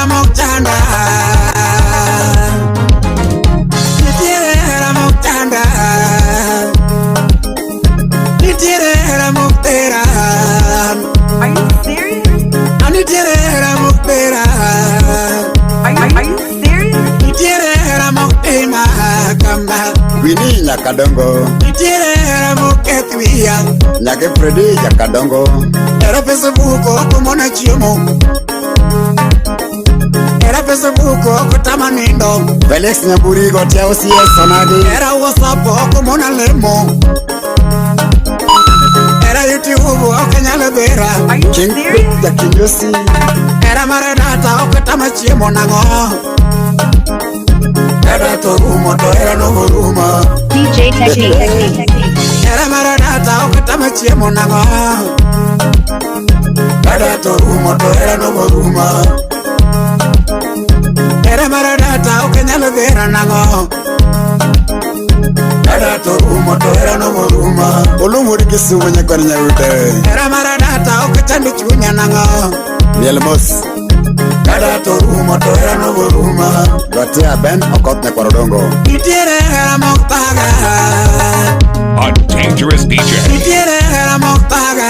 Ramochanda. Nitiere Ramochanda. Nitiere Ramotera. Are you serious? Nitiere Ramotera. Are you serious? Nitiere Ramotema kamba. Winnie Nyakadongo. Nitiere Ramoketwia. Nyake Freddy Nyakadongo. Era Facebook okumona chiemo. Era Facebook okutama nindo. Felix Nyamburi gotia OCS Sonagi. Era WhatsApp okumona lemo. Era YouTube okanyala vera. Are you King serious? ya Kinyosi. Era maradata okutama chiemo nango. Era torumo to era no huruma. DJ Technique. Era maradata okutama chiemo nango. Era torumo to era no huruma. Era maradata okanyala vera nango. Era torumo to era no huruma. Olumuri Kisumu Nyakoni Nyawute. Era maradata okachandi chunya nango. Mielmos. Era torumo to era no huruma. Gotia Ben Okot Nyakwarodongo. Nitiere Ramoktaga. A dangerous DJ. Nitiere Ramoktaga.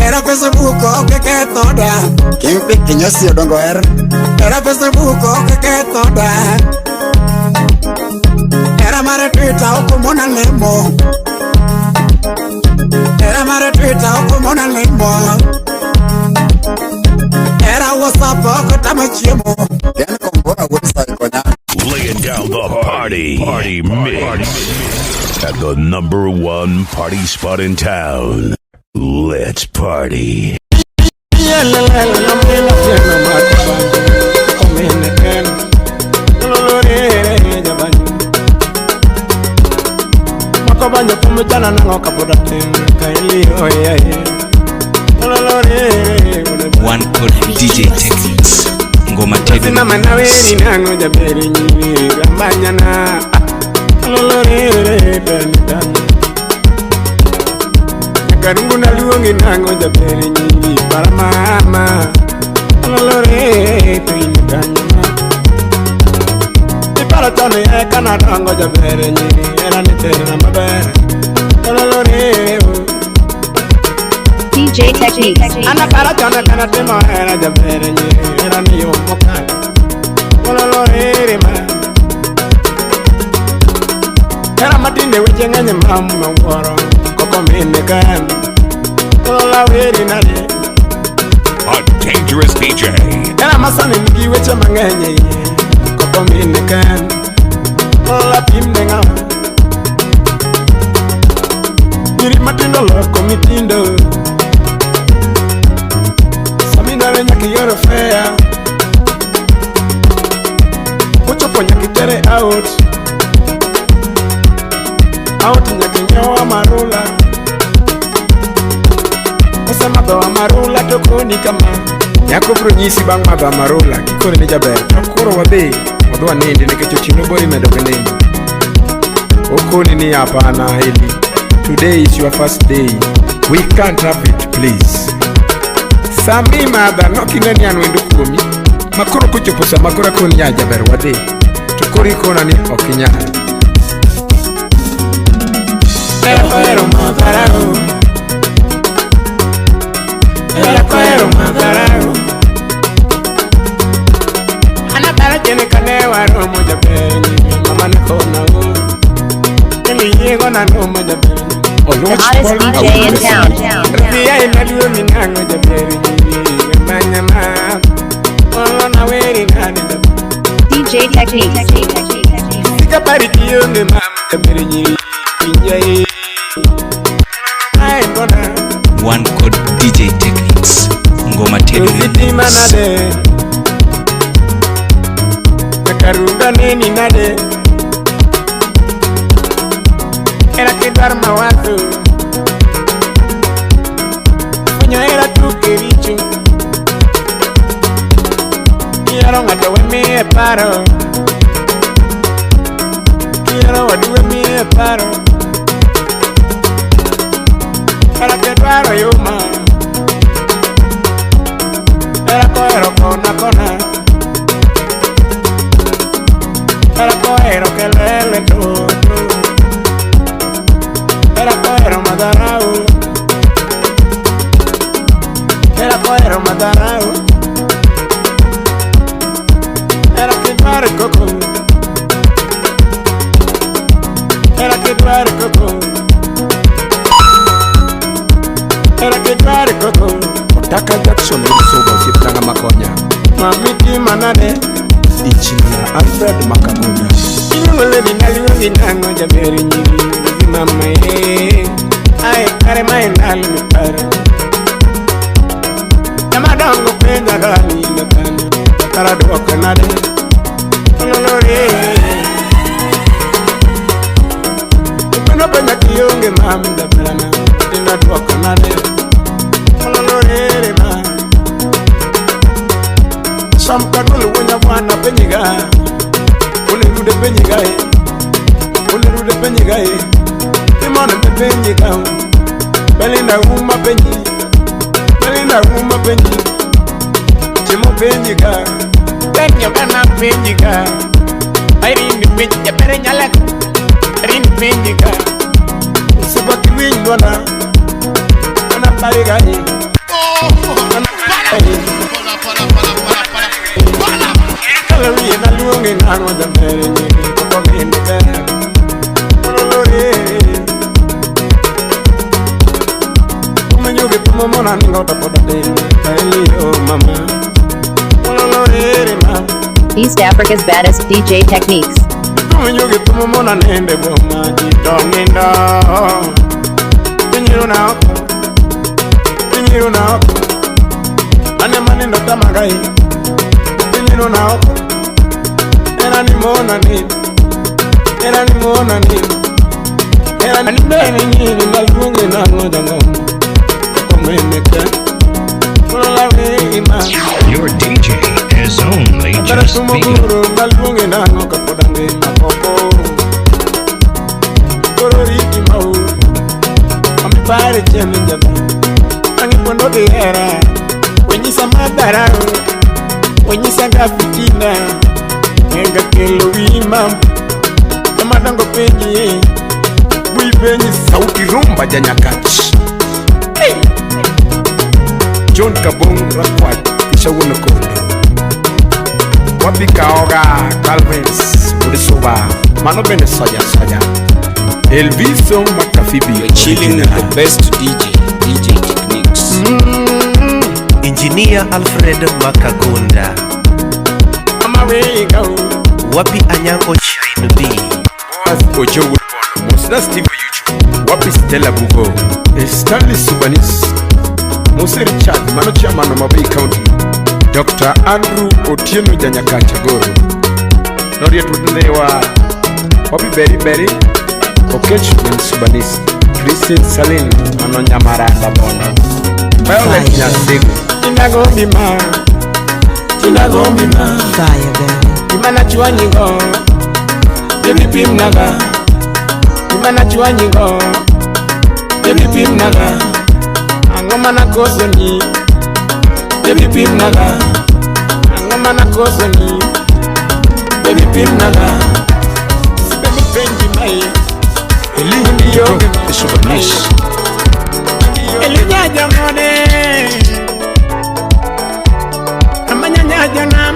Era Facebook okeketoda. King Kinyosi Odongo R. Era Facebook okeketoda. Era mara Twitter okumona lemo. Era mara Twitter okumona lemo. Era WhatsApp okutama chiemo. Ken Kombona website konya. Laying down the party mix at the #1 party spot in town. Let's party. Banyo kumujana nango kabuda kaili oye. One code DJ Techniques. Ngoma Tedo na manaweri nango jaberi nyiri gambanyana. Garungu na luongi nango jaberi nyiri para mama. Para tone e kana rango jabere nyiri era nitere na maber. DJ Technique. Ana para tone kana tema era jabere nyiri era niyo mokan. Ma. Era matinde weche ng'eny mama woro koko mine kan. Weri nade. A dangerous DJ. Era masane nigi weche mang'eny. Dominican, la pimnenga. Miri matindo loko mitindo. Samina renya kiyoro fea. Kucho ponya kitere out. Out nyaki nyowa marula. Esa mabawa marula tokoni kama. Nyako bro nyisi bang mabawa marula. Kikore ni jaber. Tokoro wabe. Odwa nindi nikecho chinobo imedo kenendo. Okoni ni hapana hili. Today is your first day. We can't have it, please. Sami mada nokineni anwendo kuomi. Makoro kuchoposa makora koni ya jaber wade. Tukuri kona ni okinya. Ero madarao. Ero madarao. Tiene canewa no moja beni mama ne kona go ni yego na no moja beni The hottest DJ in town. Ria ina duo minango ja beni manya ma ona na weri na DJ Technique. Sika pari kiyo ne mama ja beni injai ai bona One code DJ Techniques. Ngoma Tedo manade Karunga nini nade Era kidar mawazo Kunyo era tukirichu Kiero ngata wemi e paro Kiero wadu wemi e paro Era kidwaro yuma Era coero kona kona. Era coero que lele tu. Era coero madarao. Era coero madarao. Era que duare coco. Era que duare coco. Era que duare coco. Otaka Jackson Soba Siptanga Makonya. Mamiti manane. Engineer Alfred Makagunda. Inungole ninaliwe nango jameri nyiri. Mama ye. Ay kare mai nalu para. Tamadongo penda gani nakana. Karado kanade. Ololore. Kupenda penda kionge mamda pelana. Tenda dua kanade. Ololore ma. Samkadulu wenya wana penyiga. Ole rude penyiga e. Ole rude penyiga e. Timona me penyiga. Belinda uma penyi. Belinda uma penyi. Timo penyiga. Penyo kana penyiga. Airini penyiga perenyalek. Airini penyiga. Usibaki windwana. Ana pariga e. Ana pariga e. Hallelujah, na luonge nano da mere ni ko ngene ka. Olore. Kumenyoge tumomona ningo tapoda de. Elio mama. Olore ma. East Africa's baddest DJ techniques. Kumenyoge tumomona nende boma di donenda. Pinyiru na. Pinyiru na. Mane ndo tamagai. Pinyiru na. Era ni mona ni. Era ni mona ni. Era ni bene ni na lungi na ngoda ngomo. Komemeka. Kola weima. Your DJ is only just begun. Na lungi na ngoka podange makoko. Kororiki mau. Ami pare chene jabe. Angi pondo de era. Wenyi samadara. Wenyi sanga fitina. Enga kelo wima. Namadango penye. Bui penye Sauti rumba janyakach. Hey. John Kabong Rakwat Kisha Wunakondo. Wapi Kaoga Calvins Udisoba Mano Bene Saja Saja. Elviso Makafibi. You're chilling with the best DJ Techniques. Engineer Alfred Makagunda. Wapi Anyango Shine B. Ojo Woodbono. Mosina Steve YouTube. Wapi Stella Bugo. Stanley Subanis. Mose Richard Mano Chairman of Mabei County. Dr. Andrew Otieno Janyakacha Goro. Noriet Wudewa. Wapi Berry. Okech Ben Subanis. Christine Saline Mano Nyamaranda Bono. Violet Nyasego. Tinagombi ma. Fire baby. Imana chuanyingo. Baby pim naga. Imana chuanyingo. Baby pim naga. Angoma na kosoni. Baby pim naga. Angoma na kosoni. Baby pim naga. Baby penji mai. Eli yoge ma. Subanis. Eli nyaja mone. Janam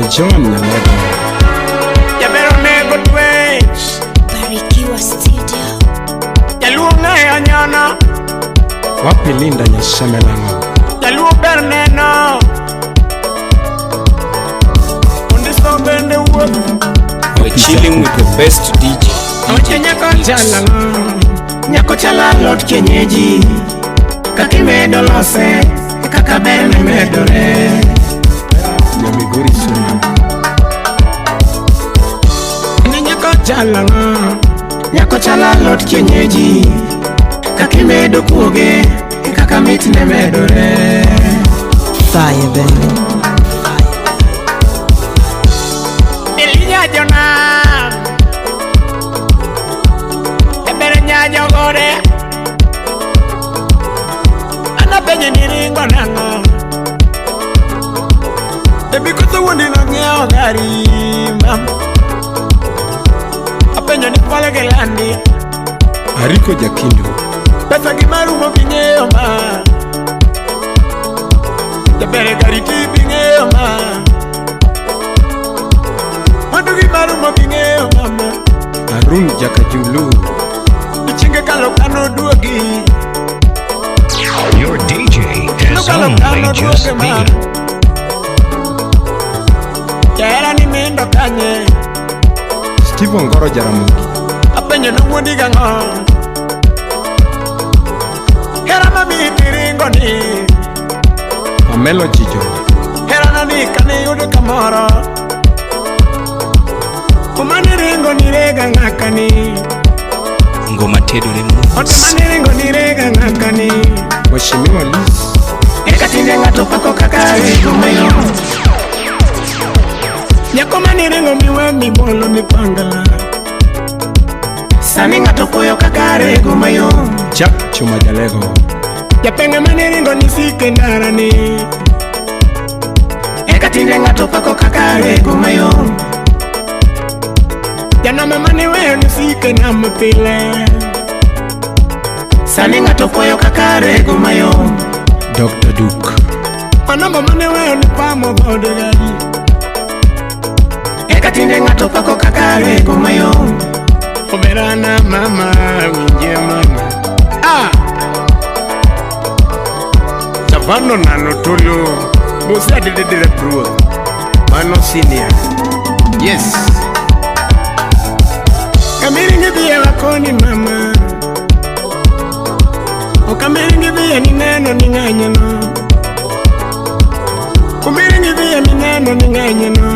John Nanaga. Yabero nego twitch Barikiwa Studio Yaluonga ya nyana Wapi Linda Nyasemelango. Yaluo berneno Undiso bende uwe We're chilling with the best DJ Oche nyako chala lot kenyeji Kakimedo lose Kakabene medore Nyamigori Suna. Nyako chala lot kenyeji Kakimedo kuoge Kakamit ne medore Fire baby Ilinya jona Ebere nyajo gore Ana penye niringo nango pari mam apenyo ni kwale ke landi Ariko Jakindo pesa gimarumo king'eyo ma jabere gariti bing'eyo ma mwandu gimarumo king'eyo mama Arun Jakajulu Ichinge kalo kano duogi Your DJ has only just begun. Kera ni mendo kanye Steve Ngoro Jaramogi apenyo nung'undi gang'o Hera mami tiringo ni Amelo Chicho Hera nani kane yudu kamoro Kumani ringo ni rega ngakani Ngoma tedo remu Otumani ringo ni rega ngakani Mheshimiwa Liz Ekatinde ngato pako kakari kumayo Nyakomani ringo miwe mibolo mipangala Sani ngato koyo kakare kumayo Jack Chuma Jalego Japenge mani ringo nisike ndarani Ekatinde ngato pako kakare kumayo Janome mani weyo nisike na mapile Sani ngato koyo kakare kumayo Dr. Duke Manamba mani weyo nipamo bodegari Ekatinde ngato pako kakare kumayo Oberana mama winje mama Chavano nano tolo Musa didedere bro Mano senior Yes Kamiringi biya wakoni mama O kamiringi biya ni neno ni nganyano Kumiringi biya ni neno ni nganyano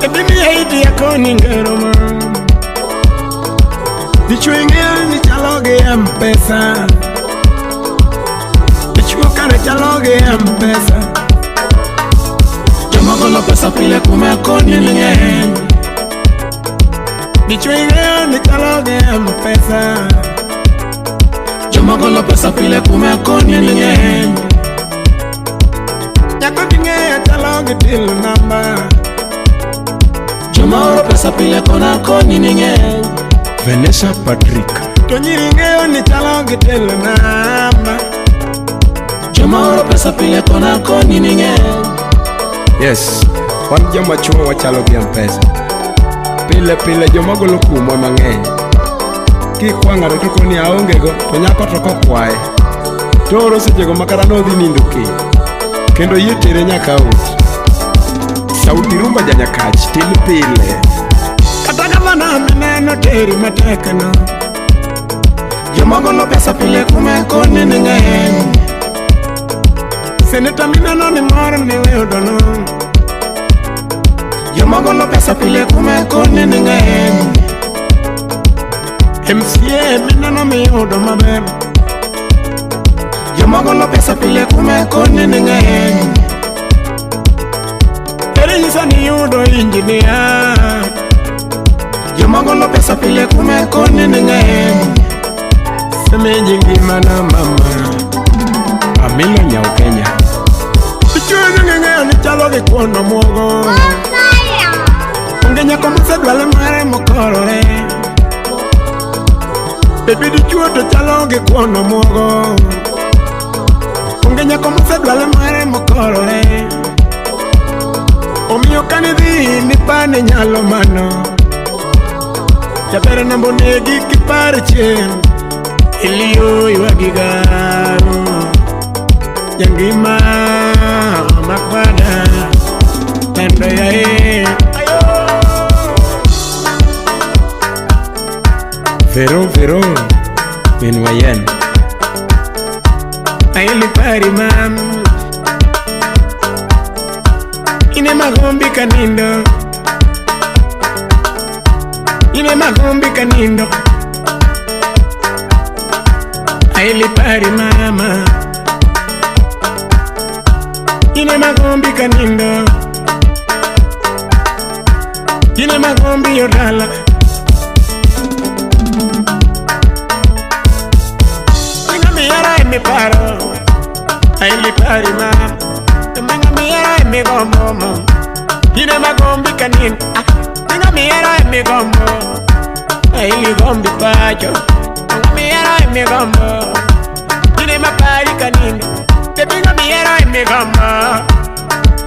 Ebimi ya iti ya koni ngeroma Dichuingea ni chaloge ya mpesa Dichuokane chaloge ya mpesa Jomogolo pesa pile kume koni ninge Dichuingea ni chaloge ya mpesa Jomogolo pesa pile kume koni ninge Nyako dinge ya chaloge tilu namba Jomoro pesa pile kona koni ninge Vanessa Patrick Tonyiringeo ni chaloge telo namba Jomoro pesa pile kona koni ninge Yes, wan joma chuo wachaloge mpesa Pile pile jomagolo kumwa mang'eny Kikwanga rotoko ni aongego to nyako toko kwae Toro sechego makara nodhi nindo ki Kendo yie tere nyaka out Sauti rumba janyakach til pile Kataka mana meneno teri matekano Jomogolo pesa pile kume koni ninge Seneta minano ni moro ni weodono Jomogolo pesa pile kume koni ninge MCA minano mi odo maber Jomogolo pesa pile kume koni ninge Teresa ni yudo engineer Jomogolo pesa pile kume koni ninge Seme jingi mana mama Amilo nyau Kenya Pichuwe ninge ni chaloge kuono mwogo Ungenya komuse dwale mare mokorore Baby dichuwe to chaloge kuono mwogo Ungenya komuse dwale mare mokorore Omiyo kanidhi nipane nyalo mano Jabere nambo negi kipare chen Iliyo iwagigaro Yangima makwada Tando ya Vero Minwayen Aili pari mam Ine magombi kanindo Ine magombi kanindo Aili pari mama Ine magombi kanindo Ine magombi yodala Ine miyara ime paro Aili pari mama Ine miyara mi gombo mo. Ine magombi kanin. Tinga mi hero mi gombo. Ili gombi pacho. Tinga mi hero mi gombo. Ine mapari kanin. Tinga mi hero mi gombo.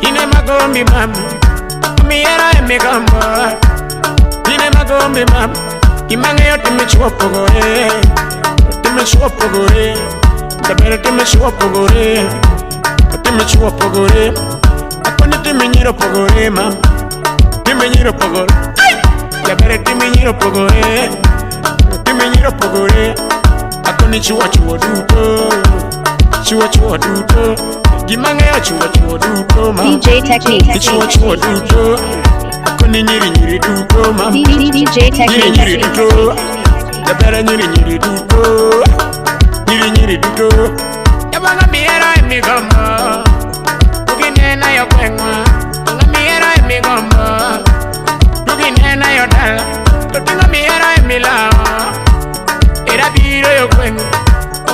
Ine magombi mama. Mi hero mi gombo. Ine magombi mama. Imange yote michuopo gore. Michuopo gore. Tabere michuopo gore. Michuopo pogore, akoni timinyiro pogore ma, timinyiro pogore, ya bere timinyiro pogore, timinyiro pogore, akoni chuo duto, gimange ya chuo duto ma, DJ Techniques, chuo duto, akoni nyiri duto ma, DJ Techniques, nyiri duto, ya bere nyiri duto, nyiri duto, ya banga miera emi gombo. Nena yo kwengwa, nga miera emi gombo. Tugi nena yo dala, tutinga miera emi lao. Era biro yo kwengwa,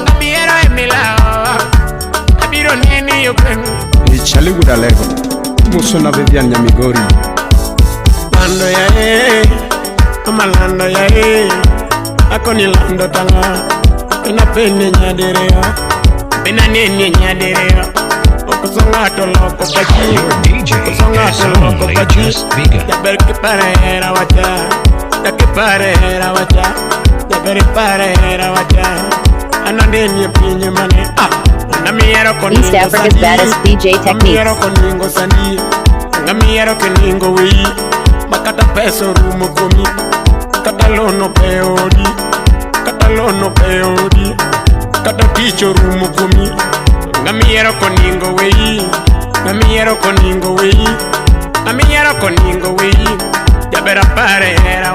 nga miera emi lao. Abiro neni yo kwengwa. Ichali gudalego, muso na Vivian Nyamigori. Lando ya ama lando ya ako ni lando tanga. Ina pene nyaderea, ina nene nyaderea. Songato loco pachi, Your DJ is only just begun. ya ver que parera wacha, ya que parera wacha, ya ver parera wacha. Anandeni pinye mane, namiero con East Africa's baddest DJ Techniques. Namiero con ningo sandi, namiero que ningo wi, makata peso rumo komi, katalono peodi, kata kicho rumo komi. Namiero coningo wey, namiero coningo wey, namiero coningo wey. Ya verá parera,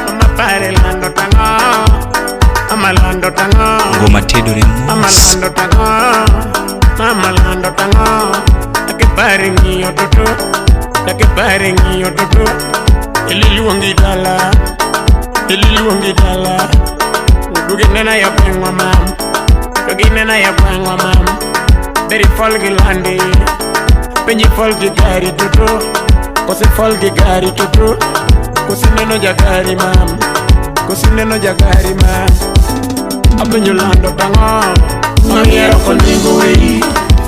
mama pare lando tanga, mama lando tanga, Ngoma Tedore mama lando tanga, mama lando tanga. La que pare niyo toto, la que pare niyo toto. Eliluangi dala, Dugi nena ya pengwa mam. Nena ya bangwa mam, beri folgi landi, penyi folgi gari tutu, kosi folgi gari tutu, kosi neno jagari mam, apenyo lando tango, mamiero koningo wei,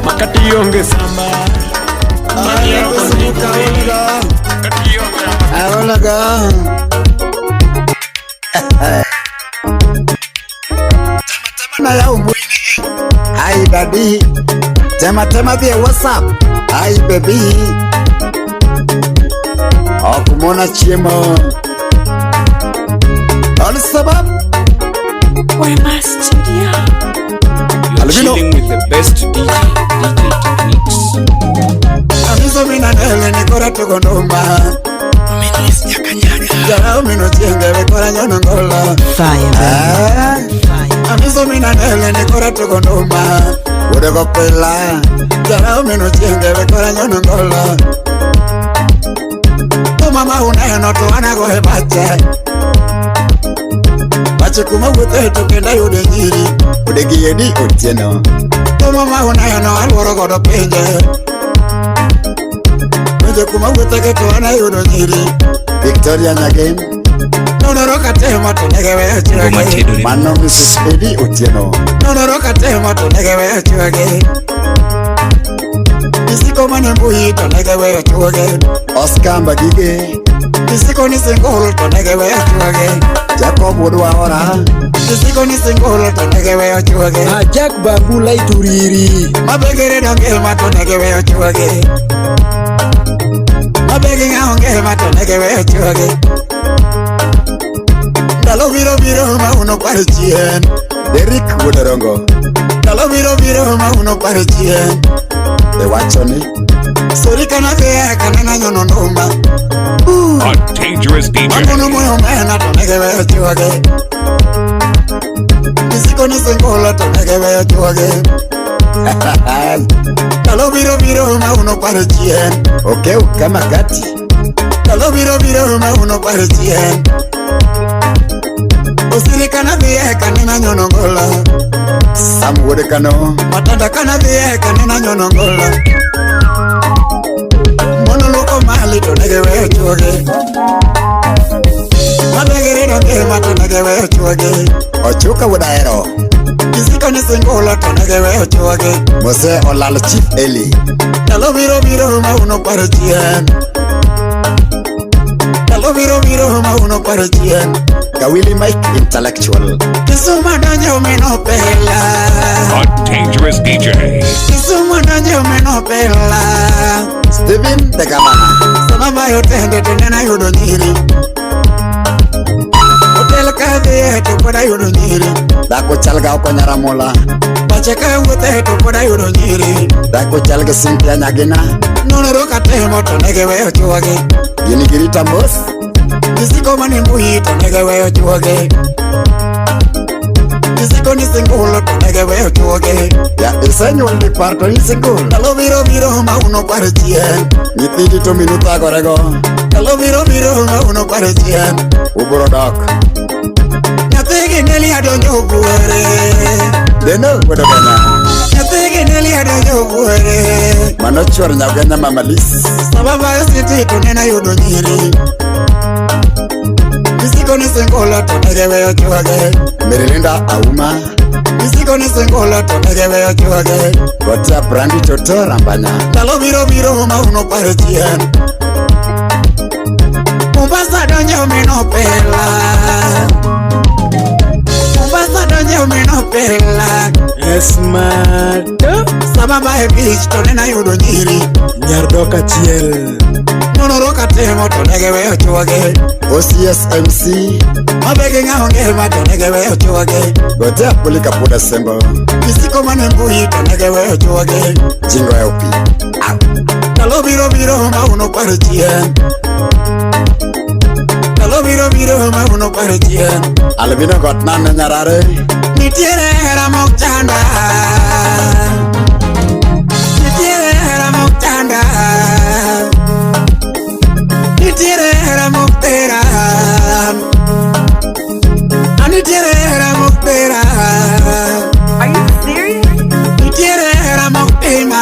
makati yonge samba, mamiero koningo wei, makati yonge samba. Aholaga. Na ya umwini. Hi daddy, tema via WhatsApp. Hi baby, akumona chiemo. All sabab. Wema Studio. You're chilling with the best DJ Techniques. Amizo mina nele nikora tukonoma. Jara umino chienge vekora nyono ngola. Amizo mina nele nikora tukonoma. Ude kopela. Jara umino chienge vekora nyono ngola. Tu mama uneno tuwana gohe bache. Bache kuma wute tukenda yude njiri. Ude giyedi utieno. Tu mama uneno alworo godo penje. Penje kuma wute ke tuwana yude njiri. Victoria Nyagem. Nonoroka tema tunegewe chwage. Mano Mrs. Eddie Otieno. Nonoroka tema tunegewe chwage. Nisiko manembuhi tunegewe chwage. Oscar Mbagige. Nisiko ni single tunegewe chwage. Jacob Odwara. Nisiko ni single tunegewe chwage. Jack Bambula Ituriri. Mabegere donge matunegewe chwage. Mabegi ngaonge matunegewe chwage. Dalo biro ma uno pare chien. Derek Wodarongo. Dalo biro ma uno pare chien. De wachoni. Sori kana vea kana na nyono noma. A dangerous DJ. Makono moyo mena tunegewe chwage. Nisiko ni single tunegewe chwage. Dalo biro ma uno pare chien. Okay, kama gati. Dalo biro ma uno pare chien. Osiri kana via kana nyono ngola. Samwode kano. Matanda kana via kana nyono ngola. mbuyi to nege weyo chuoge. Mabegere no kema to nege weyo chuoge. Ochuka wudaero kisiko ni singulo to nege weyo chuoge. Mose olalo Chief Eli Talo biro biro ma uno paro chien. Talo biro biro ma uno paro chien. Kawili Mike Intellectual Kisuma donyo meno pela. A dangerous DJ. Kisuma donyo meno pela. Steven the Governor Sababa yotende tenena yudo nyiri. Hotel kadhi to poda yudo nyiri. Dako chalga oko Nyaramola Pacheka wuothe to poda yudo nyiri. Dako chalga Cynthia Nyagina Nonoro katemo to nege weyo chuoge. Gini girita mos Kisiko mani mbuyi to nege weyo chuoge. Kisiko ni singulo to nege weyo chuoge. Ya isenyuol ni parto ni singulo. Talo biro biro ma uno paro chien. Nyithindi to minuto agorego. Talo biro biro ma uno paro chien. Uburo dok Nyathigi neli adonjo buore. Deno wedo gana Nyathigi neli adonjo buore. Mano chuor nyaganya mamalis Sababa siti to nena yudo nyiri. Kisiko ni singulo to nege weyo chuoge. Merilinda Auma Kisiko ni singulo to nege weyo chuoge. Kotia Brandi Toto Rambanya Talo biro biro ma uno paro chien. Mombasa donyo meno pela. Mombasa donyo meno pela. Smart Sababa e beach to nena yudo nyiri. Nyardoka chiel Nonoro katemo to nege weyo chuoge. OCS MC Mabege ng'aonge ma to nege weyo chuoge. Gotea Pulika Puda Sembo Kisiko mane mbuyi to nege weyo chuoge. Jingo LP Talo biro biro ma uno paro chien. Talo biro biro ma uno paro chien. Albino got nane Nyarare Nitiere hera mok chanda. Nitiere hera mok chanda. Nitiere hera mok tera. Nitiere hera mok tera. Are you serious? Nitiere hera mok tema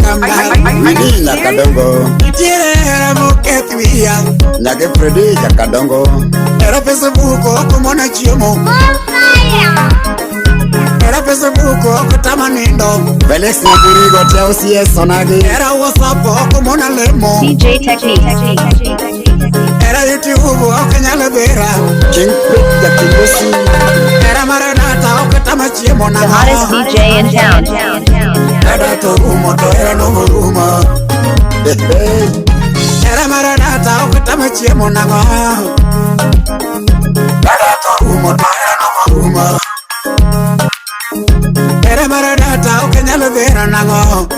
kamba. Mini Nyakadongo Nitiere hera mok kethwia. Nyake Freddy Nyakadongo Era pesa buko kumona chiemo. Era pesa buko kutama nindo. Felix Nyakurigo te OCS onagi. Era WhatsApp kumona lemo. DJ Technique. Era YouTube okanyala bera. King Pit ya Kingosi. Era maranata okutama chiemo na The hottest DJ in town. Era to rumo to era no ruma. Era maranata okutama chiemo na ngo. Era to rumo to era no ruma. Era maranata okanyala bera na ngo.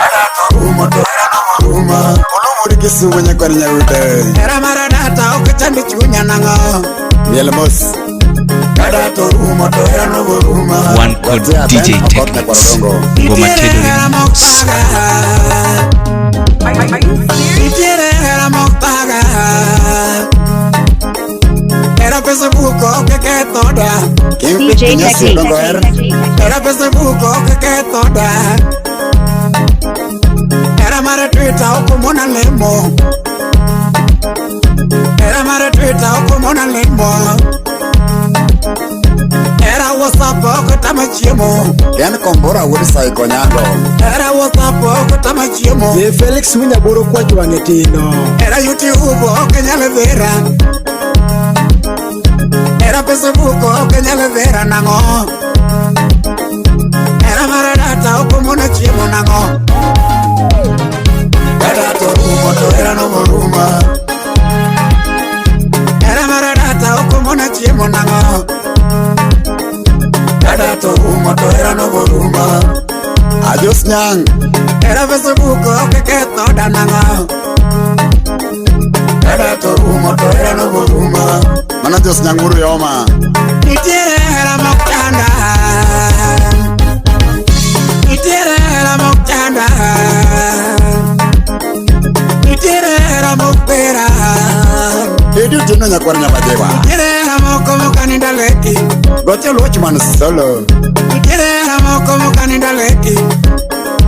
Era to rumo to era no ruma. Olomuri kisumu nyakwani nyawude. Era maranata okachandi chunya na ngo. Mielmos Kada to rumo to era no ruma. One called DJ Technics. Ngoma Tedorins. Are you serious? Nitiere hera mok paga. Era pesa buko que toda. DJ Technique. Era pesa buko que toda. Era mara Twitter okumona lemo. Era mara Twitter okumona lemo. Era WhatsApp okutama chiemo. Ken kombora wuri sai konyango. Era WhatsApp okutama chiemo. Ye Felix Munyaboro kwa chwangetino. Era YouTube okanyala vera. Era Facebook okanyala vera nango. Era maranata okumona chiemo nango. Era to rumo to era no ruma. Era maranata okumona chiemo nango. Era to rumo to era no ruma. Adios nyang. Era Facebook que toda nango. Era to rumo to era no ruma. Mana Dios nyanguru yoma. Nitiere era mok chanda. Nitiere era mok chanda. Nitiere era mok pera. Edu tino nyakwani nyabajewa. Nitiere era mok mokaninda leki. Gote Watchman solo. Nitiere era mok mokaninda leki.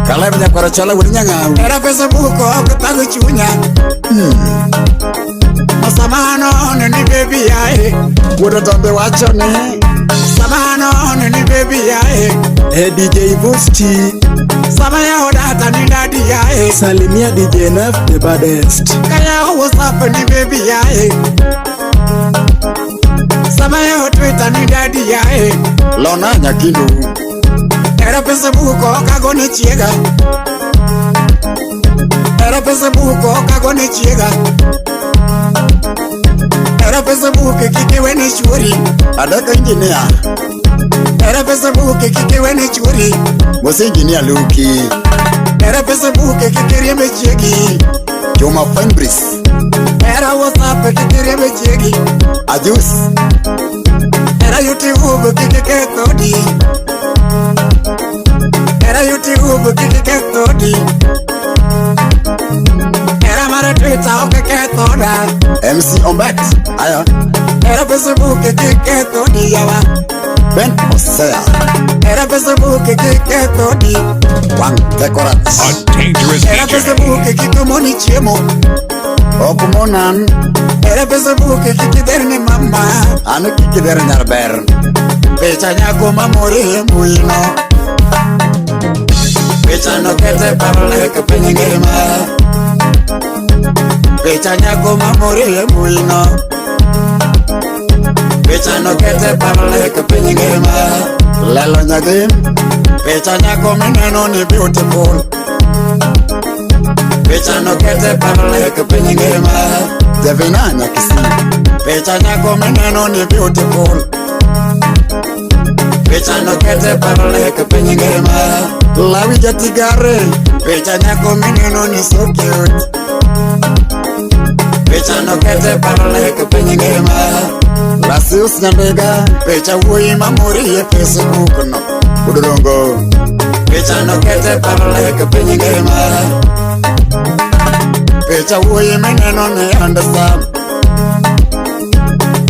Kaleb nyakwara chala wanyanga. Era pesa buko kutago chunya. Masamano ni baby yae. Wodo tambe wachone. Samano ni baby yae. Hey DJ Boosty. Samaya odata ni daddy yae. Salimia DJ Naf the baddest. Kaya what's up ni baby yae. Samaya Twitter ni daddy yae. Lona Nyakindu. Era pesa buko kagone chiega. Era pesa buko kagone chiega. Era pesa buke kike wene churi. Adaka engineer. Era pesa buke kike wene churi. Wase engineer Luki. Era pesa buke kike riembe chiegi. Joma Fenbris. Era WhatsApp kike riembe chiegi. Ajus. Era YouTube kike kodi. Era YouTube kike kodi. Era mara Twitter kike koda. MC Ombet. Aya. Era Facebook kike kodi yawa. Ben Osea. Era Facebook kike kodi. Wang Decorat. A dangerous Era Facebook kike moni chemo. Okumonan. Era Facebook kike derne mama. Anu kikidere nyarber. Pecha nyako mamori muino. Pecha no kete parle ke penyengema. Pecha nyako mamori muino. Pecha no kete parle ke penyengema. Lelo Nyagem. Pecha nyako meneno ni beautiful. Pecha no kete parle ke penyengema. Devina Nyakisi. Pecha nyako meneno ni beautiful. Pecha no kete parle ke penyengema. Lawi Jatigare. Pecha nyako meneno ni so cute. Pecha no kete parle ke penyengema. Lasius Nyandega. Pecha wui mamori ye Facebook no. Udurongo. Pecha no kete parle ke penyengema. Pecha wui meneno ni understand.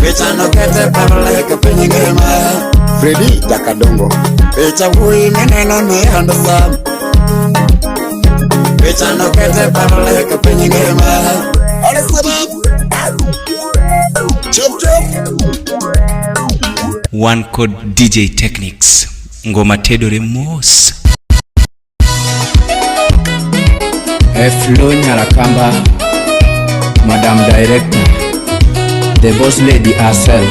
Pecha no kete parle ke penyengema. Freddy Jakadongo. Pecha wui meneno ni understand. Pecha no kete parle ke penyengema. One Code DJ Techniques. Ngoma Tedore Mos. Flo Nyarakamba, Madam Director, the boss lady herself,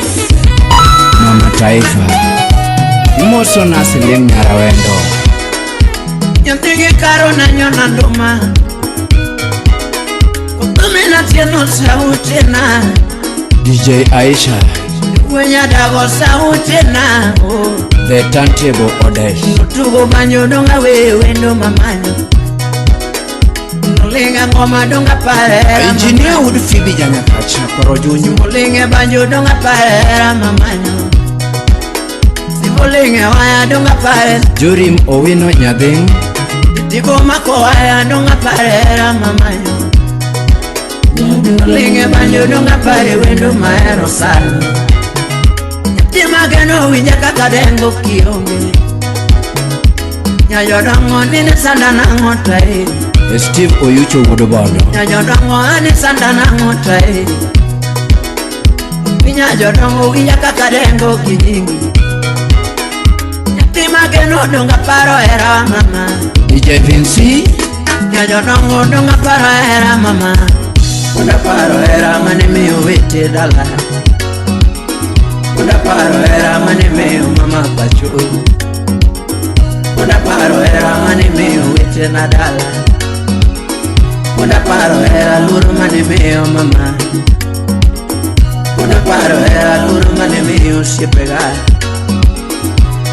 Mama Taifa, Moso Nasilim Nyarawendo. Nyantigi karo na nyona nduma. Kutumina tieno sauti na. DJ Aisha, Wenya dago sauti na. the turntable Odesh. Tugo banyo donga wewe ndo mamanyo. Linga ngoma donga parera. Engineer would Phoebe Janyakacha, Korojunyu. Linga banyo donga parera mamanyo. Sibolinga waya donga parera. Jurim Owino Nyading. Tigo mako waya donga parera mamanyo. Linga banyo donga pare wendo maero sana. Tima gano winja kaka dengo kionge. Nyayo dongo nini sanda na ngotai. Steve Oyucho Wodobono. Nyayo dongo nini sanda na ngotai. Nyayo dongo winja kaka dengo kinyingi. Tima gano donga paro era mama. DJ Vinci. Nyayo dongo donga paro era mama. Donga paro era mani miyo wete dala. Donga paro era mani miyo mama pacho. Donga paro era mani miyo wete na dala. Donga paro era luru mani miyo mama. Donga paro era luru mani miyo si pegar.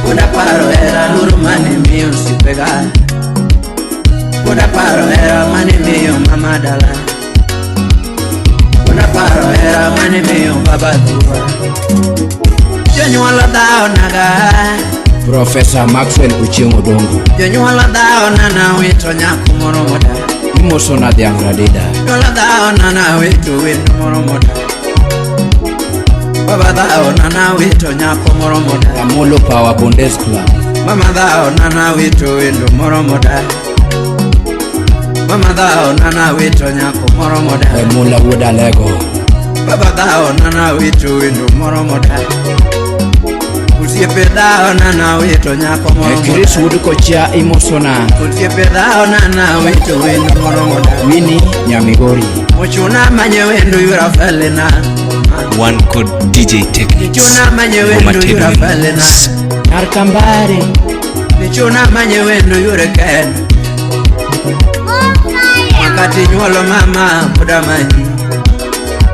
Donga paro era luru mani miyo si pegar. Donga paro era mani miyo mama dala. Donga paro era mani miyo baba dua. Jonyola dao naga. Professor Maxwell Uchengo Dongo. Jonyola dao nana wito nyako moro moda. Imoso na Diangradida. Jonyola dao nana wito moro moda. Baba dao nana wito nyako moro moda. Amolo Power Bundes Club. Mama dao nana wito moro moda. Mama dhao nana wito nyako moro moda Mula wuda lego Baba dhao nana wito wendo moro moda Usiepe dhao nana wito nyako moro moda Chris wudu kochia imosona Usiepe dhao nana wito wendo moro moda Winnie Nyamigori Mochuna manye wendo yura felena One code DJ Techniques. Nichuna manye wendo yura felena Narkambari Nichuna manye wendo yura ken Makati nyuolo mama muda manyi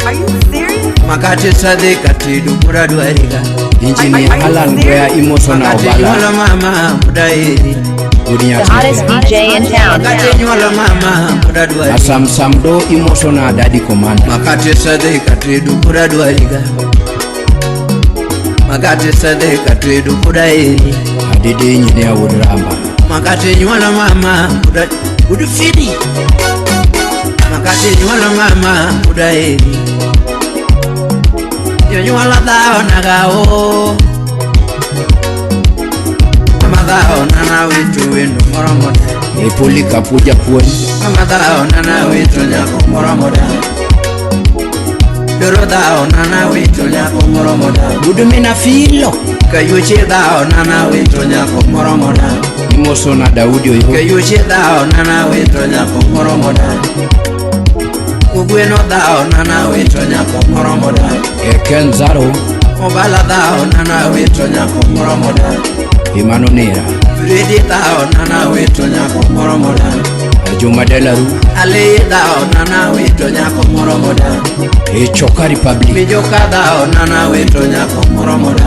Are you serious? Makati sadika tidu muda duariga Engineer Alan Gwea imosona Makati nyuolo obala mama muda hiri The hottest DJ in town. Makati nyuolo mama muda duariga Asam Samdo imosona Daddy Commander Makati sadika tidu muda duariga Makati sadika tidu muda hiri Adede Engineer Woodramba Makati nyuolo mama muda Udufidi Makati nyuolo mama muda hiri Nyuolo dhao nagao Mama dhao nana witu wendo moro moda Epoli Kapuja Puon Mama dhao nana witu nyako moro moda Doro dhao nana witu nyako moro moda Budumina Filo Kayuchi dhao nana witu nyako moro moda imosona Daudi Oyo Kayuchi dhao nana witu nyako moro moda Ugweno dhao nana witu nyako moro moda Eken Zaro Obala dhao nana witu nyako moro moda Imano Nera Fridi dhao nana witu nyako moro moda Juma Delaru Ali dhao nana witu nyako moro moda Echoka Republic Mijoka dhao nana witu nyako moro moda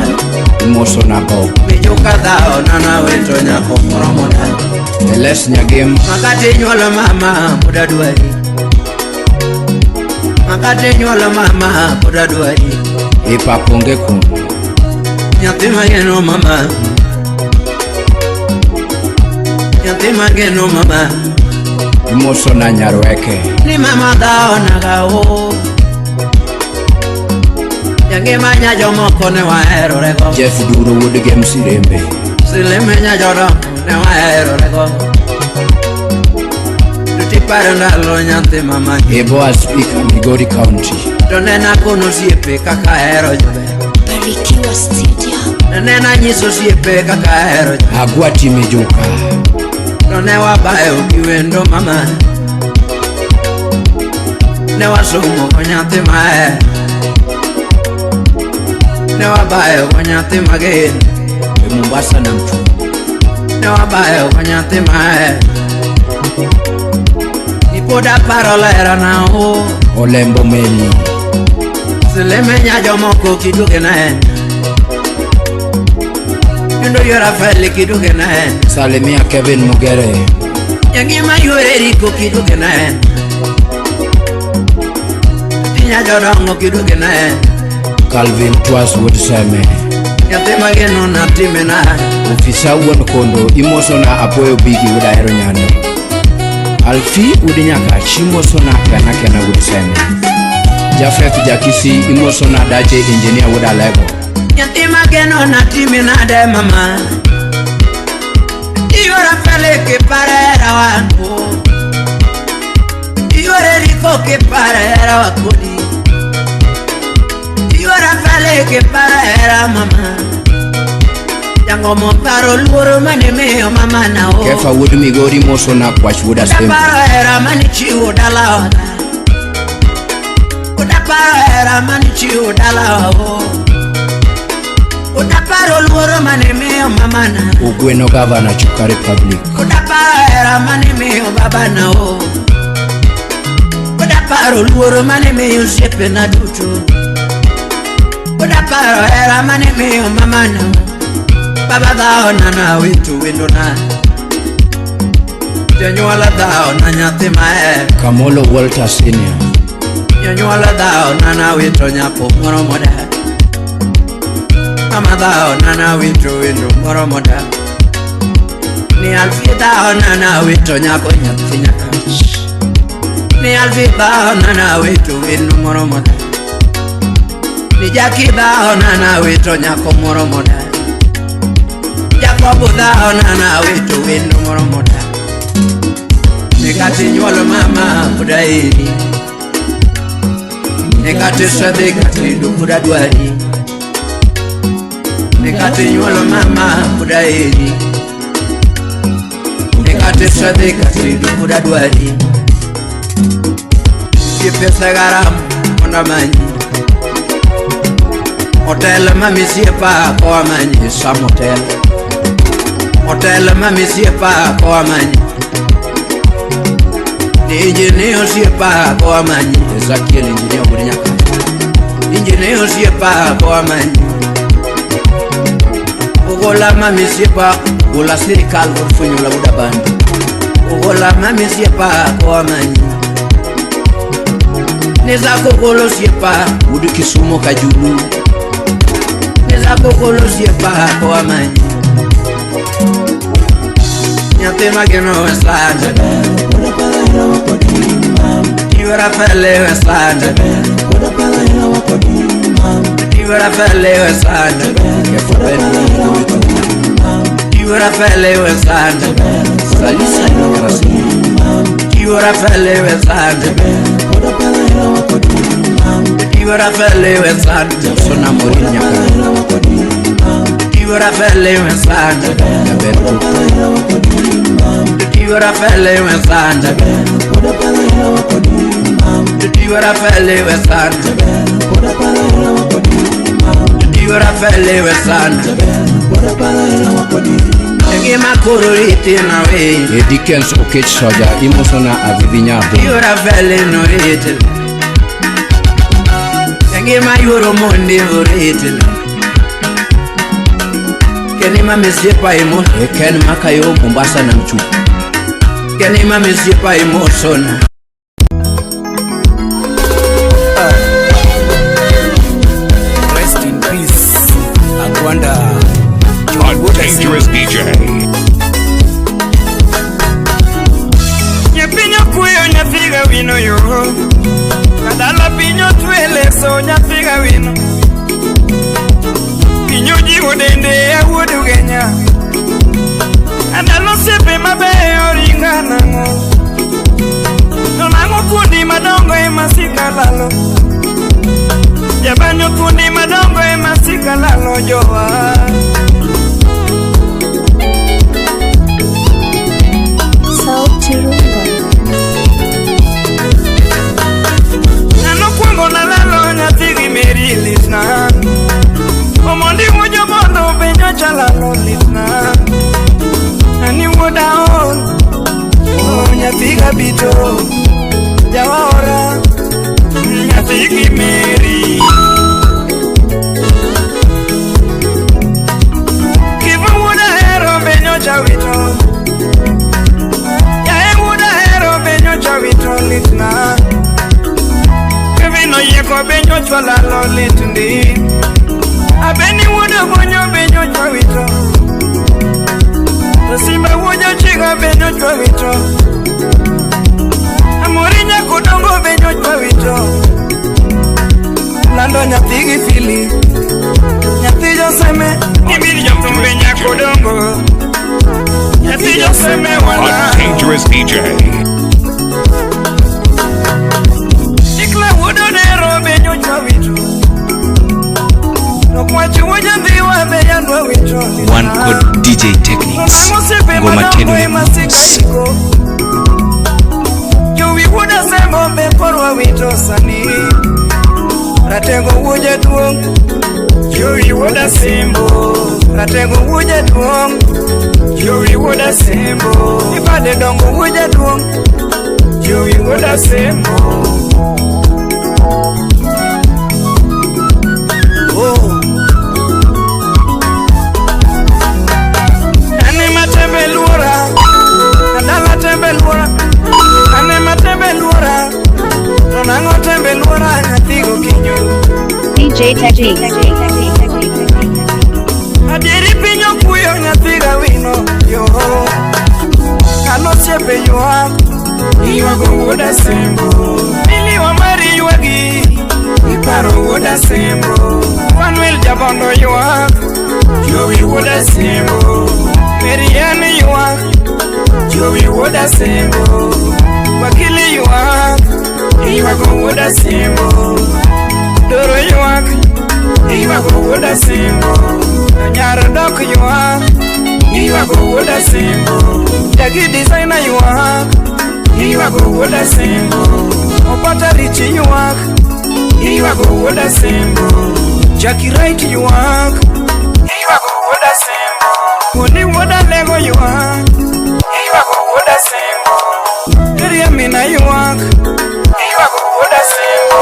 imosona Bob Mijoka dhao nana witu nyako moro moda Eles Nyagem Makati nyuolo mama muda duari Makati nyuolo mama muda duari Ipa Ponge Kun Nyathi mageno mama Nyathi mageno mama imosona Nyarweke Ni mama dhao nagao Yangi manya jomoko ne waero rego Jeff Duro Woodgame Sirembe Silemenya jodom ne waero rego Duti paro ndalo nyathi mama Eboa Speaker Migori County Tonena kono siepe kaka hero jobe Barikiwa Studio. Tonena nyiso siepe kaka hero jobe Agua Timejuka Tone wabayo kiwendo mama Ne wasumo konyathi mae Ne wabayo konyathi mageni Mombasa na Mchu Ne wabayo konyathi mae Nipoda parola era nao Olembo Meli Silemenya jomoko kiduke na en Yundo yora feli kiduke na en Salimia Kevin Mugere Yangi mayure riko kiduke na en Tinya jodongo kiduke na en Calvin Twas Woodseme Yathi mageno na time na Ofisa Won Kondo imosona Apoyo Bigi Wudahero Nyano Alfi Udinyaka Chimosona Kanakena Woodseme Jafet Jakisi imosona Daje Engineer Wudalego Yathi mageno na time na de mama Yora feli ke parera wangu Yore riko ke parera wakodi Yora feli ke parera mama Yango montaro luoro mane meo mama na o Kefa Wood Migori imosona Kwash Wooda Udaparo era mani chiwo dala wada Udaparo era mani chiwo dala o Udaparo luoro mane meo mama na Ugweno Governor Chuka Republic Udaparo era mane meo baba na o Udaparo luoro mane meo siepe na duto Udaparo era mane meo mama na Baba dhao nana witu wendo na Nyanyuala dhao na nyathi mae Kamolo Walter Senior Nyanyuala dhao nana wito nyako moro moda Mama dhao nana wito wendo moro moda Ni Alfi dhao nana wito nyako nyathi nyakach Ni Alfi dhao nana wito wendo moro moda Ni Jackie dhao nana wito nyako moro moda Jacob dhao nana wito wendo moro moda Nekati nyuolo mama pudairi Nekati sadhe kati dukura dwari Nekati nyuolo mama pudairi Nekati sadhe kati dukura dwari Pesa garamu ona manyi Hotel mami siepa kwa manyi Sam hotel Hotel mami siepa kwa manyi Ni ingenio siepa kwa manyi Ezekiel ingenio budinyaka Ingenio siepa kwa manyi Ugola mami siepa Ugola serikal urfunyo la budabandi Ugola mami siepa kwa manyi Neza kokolo siepa Udu Kisumu Kajulu Neza kokolo siepa kwa manyi Nyate mageno Westland Tivera fele Westland Tivera fele Westland Tivera fele Westland Salisa Nikarasi Tivera fele Westland Tivera fele Westland Sona Morinya Tivera fele Westland Tivera fele Westland Tivera fele Westland Tivera fele Westland Enge makoro ite na we Dickens Okech Soja Imosona Avivinya Tivera fele no ite Enge mayuro monde ite Keni mamesiepa imo Ken makayo Mombasa na mchu Keni mamesiepa imo sona Rest in peace Agwanda A dangerous DJ. Nyapinyo kuyo nyafiga wino yo Kadala pinyo twele so nyafiga wino Pinyo jiwo dende ya wudu genya Andalo sepe mabeyo ringana ngo Nonango kundi madongo emasika lalo Jabanyo kundi madongo emasika lalo joa Sauti Rumba. Nano kwambo na lalo nyatigi meri litna Omondi mojo bondo benyo chalalo litna Nani woda on nyatiga bito Jawara nyatigi meri Kivu woda hero benyo chawito Chavito litna Kevino yeko benyo chwala lo litndi Abeni wuda bonyo benyo chavito Simba wuja chiga benyo chavito Amorinya kudongo benyo chavito Lando nyatigi fili Nyati joseme Nimiri jomtumbe nyakudongo Nyati joseme wala A dangerous DJ. One Code DJ Techniques Ngoma tenu Juwi wuda sembo mekorwa wito sani Ratengo wuje duong Juwi wuda sembo Ratengo wuje duong Juwi wuda sembo Ibade dongo wuje duong Juwi wuda sembo DJ Techniques. Adiri pinyo kuyo nyathiga wino yo Kano siepe yuak Iwago wuda sembo Mili wa mari yuagi Iparo wuda sembo Manuel Jabondo yuak Joey wuda sembo Meriani yuak Joey wuda sembo Wakili yuak, iwago woda simbo. Doro yuak, iwago woda simbo. Nyara dok yuak, iwago woda simbo. Dagi designer yuak, iwago woda simbo. Opata richi yuak, iwago woda simbo. Jackie right yuak, iwago woda simbo. Kuni woda lego yuak, iwago woda simbo. Area mina yuak, iwago woda simbo.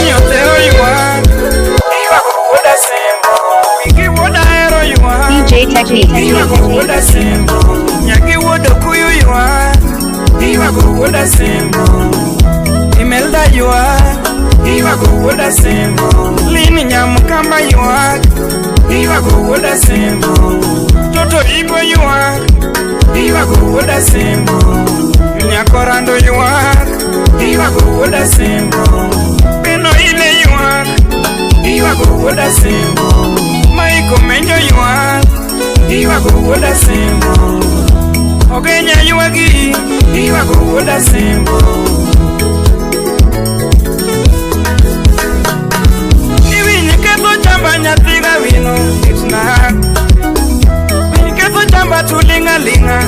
Nyo teo yuak, iwago woda simbo. Wiki woda hero yuak, DJ Techniques. iwago woda simbo. Nyagi woda kuyu yuak, iwago woda simbo. Imelda yuak, iwago woda simbo. Lini nyamukamba yuak, iwago woda simbo. Toto ibo yuak, iwago woda simbo. Nyakorando yuak, iwago woda simbo. Beno ile yuak, iwago woda simbo. Maiko menjo yuak, iwago woda simbo. Ogenya yuagi, iwago woda simbo. Iwi niketo chamba nyatiga wino itna. Niketo chamba tulinga linga.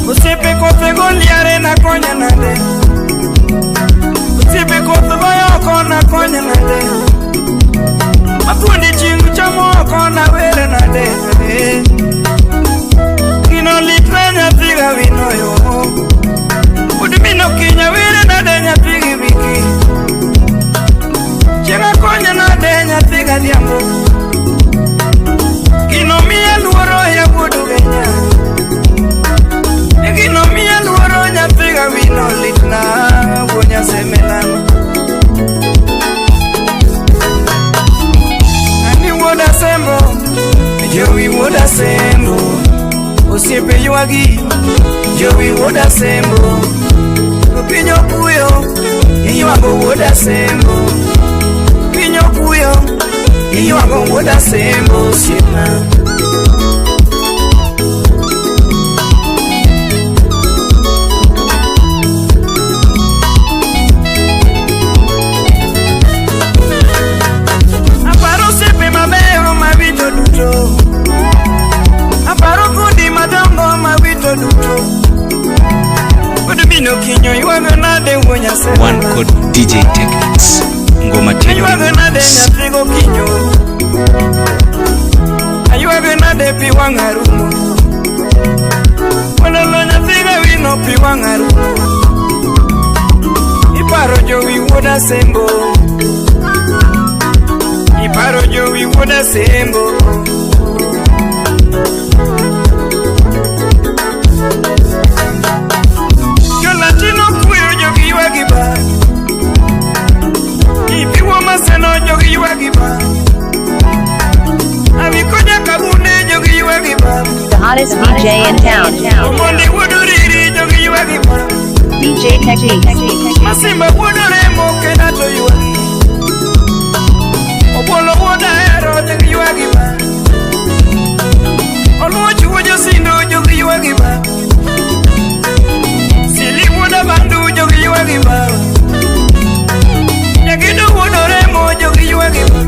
Usipe kote goliare na konya nade. Usipe kote goyoko na konya nade. Makundi chingu chamoko na were nade. Kino litre nyatiga wino yo. Udimino kinya were nade nyatigi wiki. Chenga konya nade nyatiga diambo. Kino miya luoro ya budu genya. Kino miya luoro nyatiga wino litna. Wonya semelano. Ani woda sembo, jowi woda sembo. Osiepe yuagi, jowi woda sembo. Pinyo kuyo, iwago woda sembo. Pinyo kuyo, iwago woda sembo. Siena aparo sepe mabeo mawito duto. Aparo kundi madongo mawito duto. Udumino kinyo yuago nade wonya sema. One code DJ Techniques. Ngoma teno. Yuago nade nyatigo kinyo. Ayuago nade piwangarumo. Wanalo nyatiga wino piwangarumo. Iparo jowi woda sembo. Iparo jowi woda sembo. Latino kuyo jogi wagiba. Ipiwo maseno jogi wagiba. Avikoja kabune jogi wagiba. The hottest DJ in town. Omondi wuduriri jogi wagiba. DJ Techniques. Masimba wudure moke nato yuagi. Obolo woda hero jogi wagiba. Oluochi wojo sindo jogi wagiba. Woda bandu jogi yuagi ba. Yagido wodore mo jogi yuagi ba.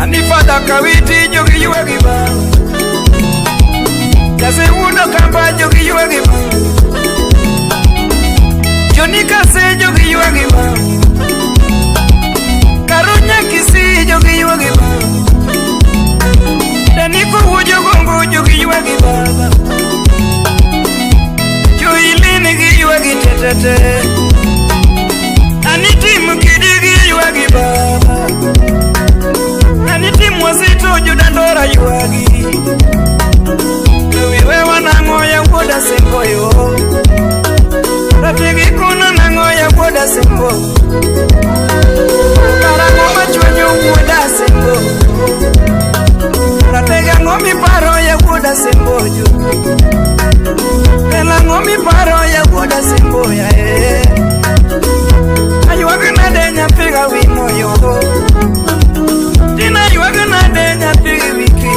Anifada kawiti jogi yuagi ba. Jase wudo kamba jogi yuagi ba. Jonika se jogi yuagi ba. Karunya kisi jogi yuagi ba. Daniko wujo gongo jogi yuagi ba. Ilini gi yuagi tetete. Aniti mukidigi yuagi baba. Aniti mwazito judandora yuagi. Wewe wanangoya woda sembo yo. Rafiki kuna nangoya woda sembo. Karango machwanyo woda sembo. Ratega ngomi paro ya woda sembo jo. Ngomi paro ya woda sembo ya Ayuaga na denya piga wino yo. Tina ayuaga na denya piga wiki.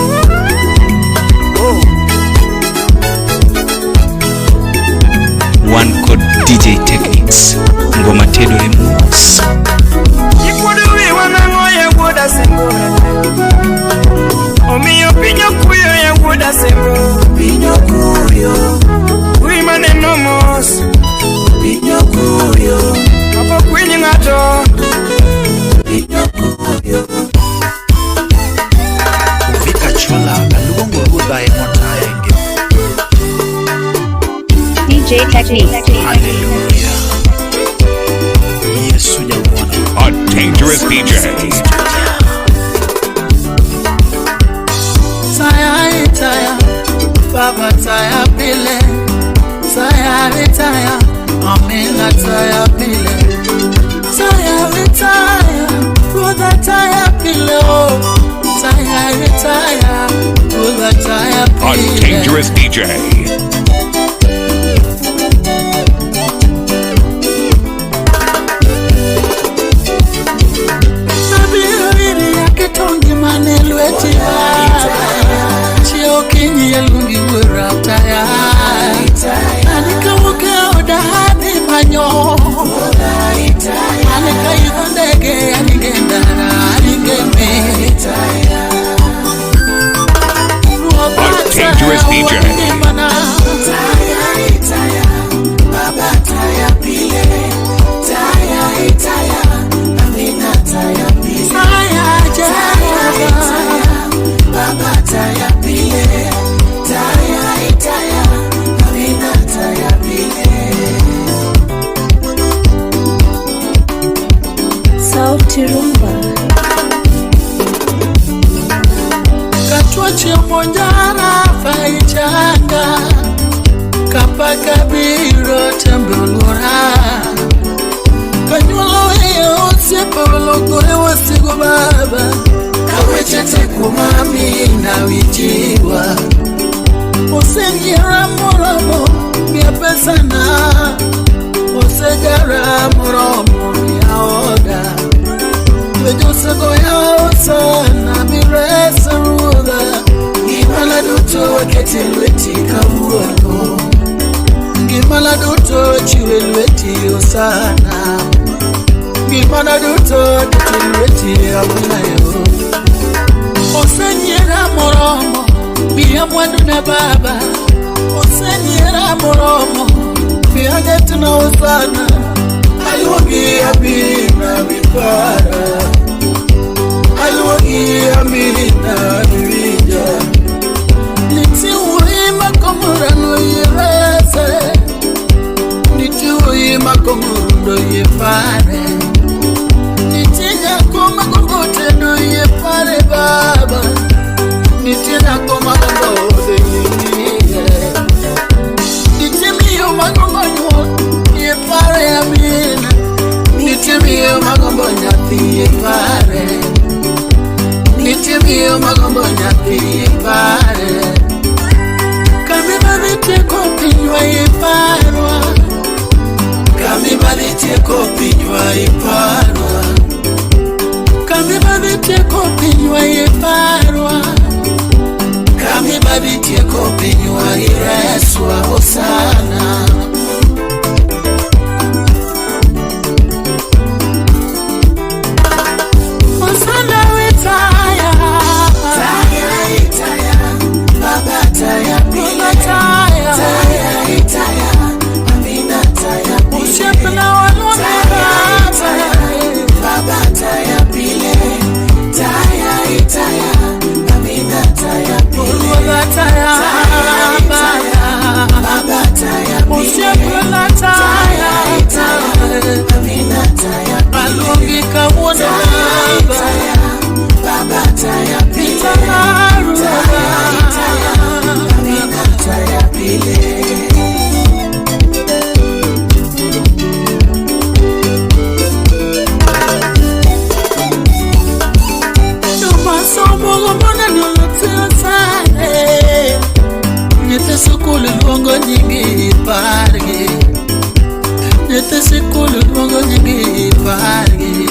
DJ Techniques. Hallelujah. Yesu jamwana. A dangerous DJ. Taya, Baba taya pile. Taya, Amina taya pile. Taya, brother taya pile. Taya, brother taya pile. A dangerous DJ. Tongi manelweti Chio kinyi elungi wurataya Anika wuke odahani manyo Anika yudege anigendara anigeme A dangerous DJ. Baba taya pile Taya Amina taya pile Baba taya pile Taya Amina taya pile Sauti Rumba. Katwache monjara faichanga Kapaka biro tembelura Kanyulo heo sepolo gore wasigo baba Kawechete kumami na wijiwa Osenyera moromo mia pesana Osegara moromo mia oda Wejosego yao sana miresa ruda Ngimala duto waketilweti kabuano Ngimala duto chiwelweti osana Ngimala duto ketilweti abunayo Osenyera moromo Bia mwandu na baba Osenyera moromo Bia getu na osana Aluogi amina mipara Aluogi amina mirija Niti uima komurano yirese Niti uima komurundo yifare Niti nyakoma kokote do yifare baba Niti nyakoma kokote yifare Niti miyo makongonyo yifare amina Niti miyo makongonya yifare Niti miyo makongonya yifare Kami babite kopinywa yifarwa Kami babite kopinywa yifarwa Kami babite kopinywa yifarwa Kami babite kopinywa yireswa osana Osana witaya Taya Baba taya pile Taya Amina taya pile Ushepna waluna Baba taya pile Taya Amina taya pile Baba taya pile Ushepna taya Amina taya pile Alungi kawuna Baba taya pile Amina taya pile Nete sukulu luongo nyingi pargi Nete sukulu luongo nyingi pargi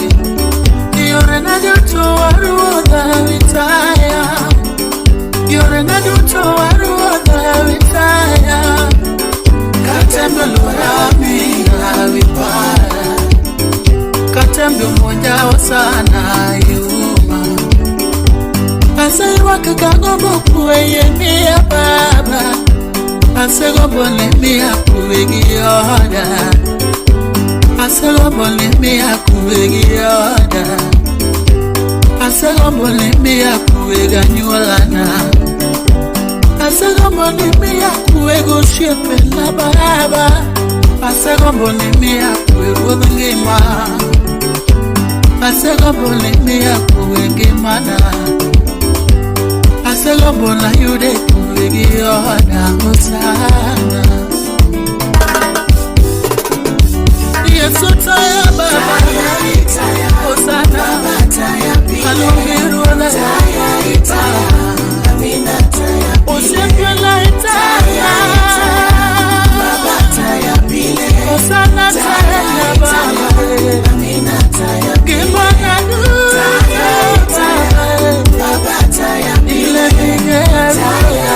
Yore na duto waruodha vitaya Yore na duto waruodha vitaya Katembe luora mina vipara Katembe mmoja wa sana yuma Asaiwa kakagobo kuweye mia baba Asegobo le mia kuwegi yoda Asegobo le mia kuwegi yoda Asegobo le mia kuwega nyuolana Asegombo ni mia kuego shepe la baraba. Asegombo ni mia kuego ngema. Asegombo ni mia kuego mana. Asegombo na yude kuego yoda musana. Yesu taya baba, Osana, Alongiru na taya, Amina taya, Oshepela taya, Baba taya pile, Osana taya baba, Amina taya, Kimana taya, Baba taya pile, taya,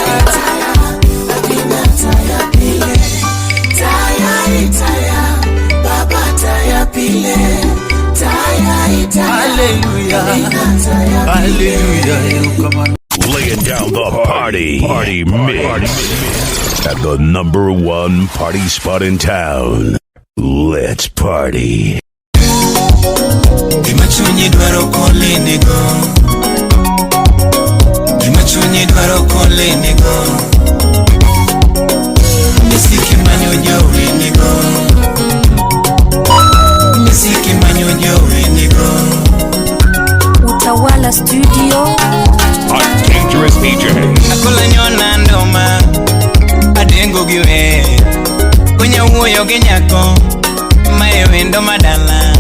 Amina taya pile, taya. Hallelujah, hallelujah. Come on. Laying down the party mix at the #1 party spot in town. Let's party. Imachunyi dwaro kolenigo. Imachunyi dwaro kolenigo. Misiki manyo winigo. Misiki manyo winigo. Utawala Studio. A dangerous DJ. Akola nyona ndoma. Adengo giwe. Kunya uoyo genyako. Maewe ndo madala.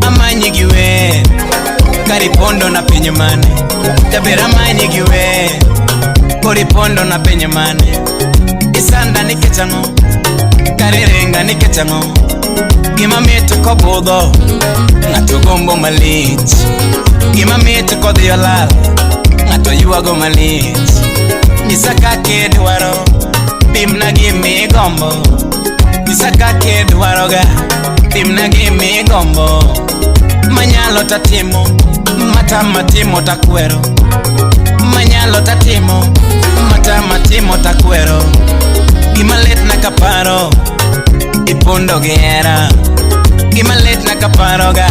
Amanyi giwe. Karipondo na penye mane. Tabera manyi giwe. Koripondo na penye mane. Isanda ni kechango. Karirenga ni kechango. Gima metu kobodho. Ngato gombo malich. Gima metu kodhiolal. Ngato yuago malich. Nisaka kedwaro. Bimna gimi gombo. Nisaka kedwaro ga. Bimna gimi gombo. Manyalo tatimo. Matamatimo takwero. Manyalo tatimo. Matamatimo takwero. Gima let na kaparo. Ipondo giera. Gima let na kaparo ga.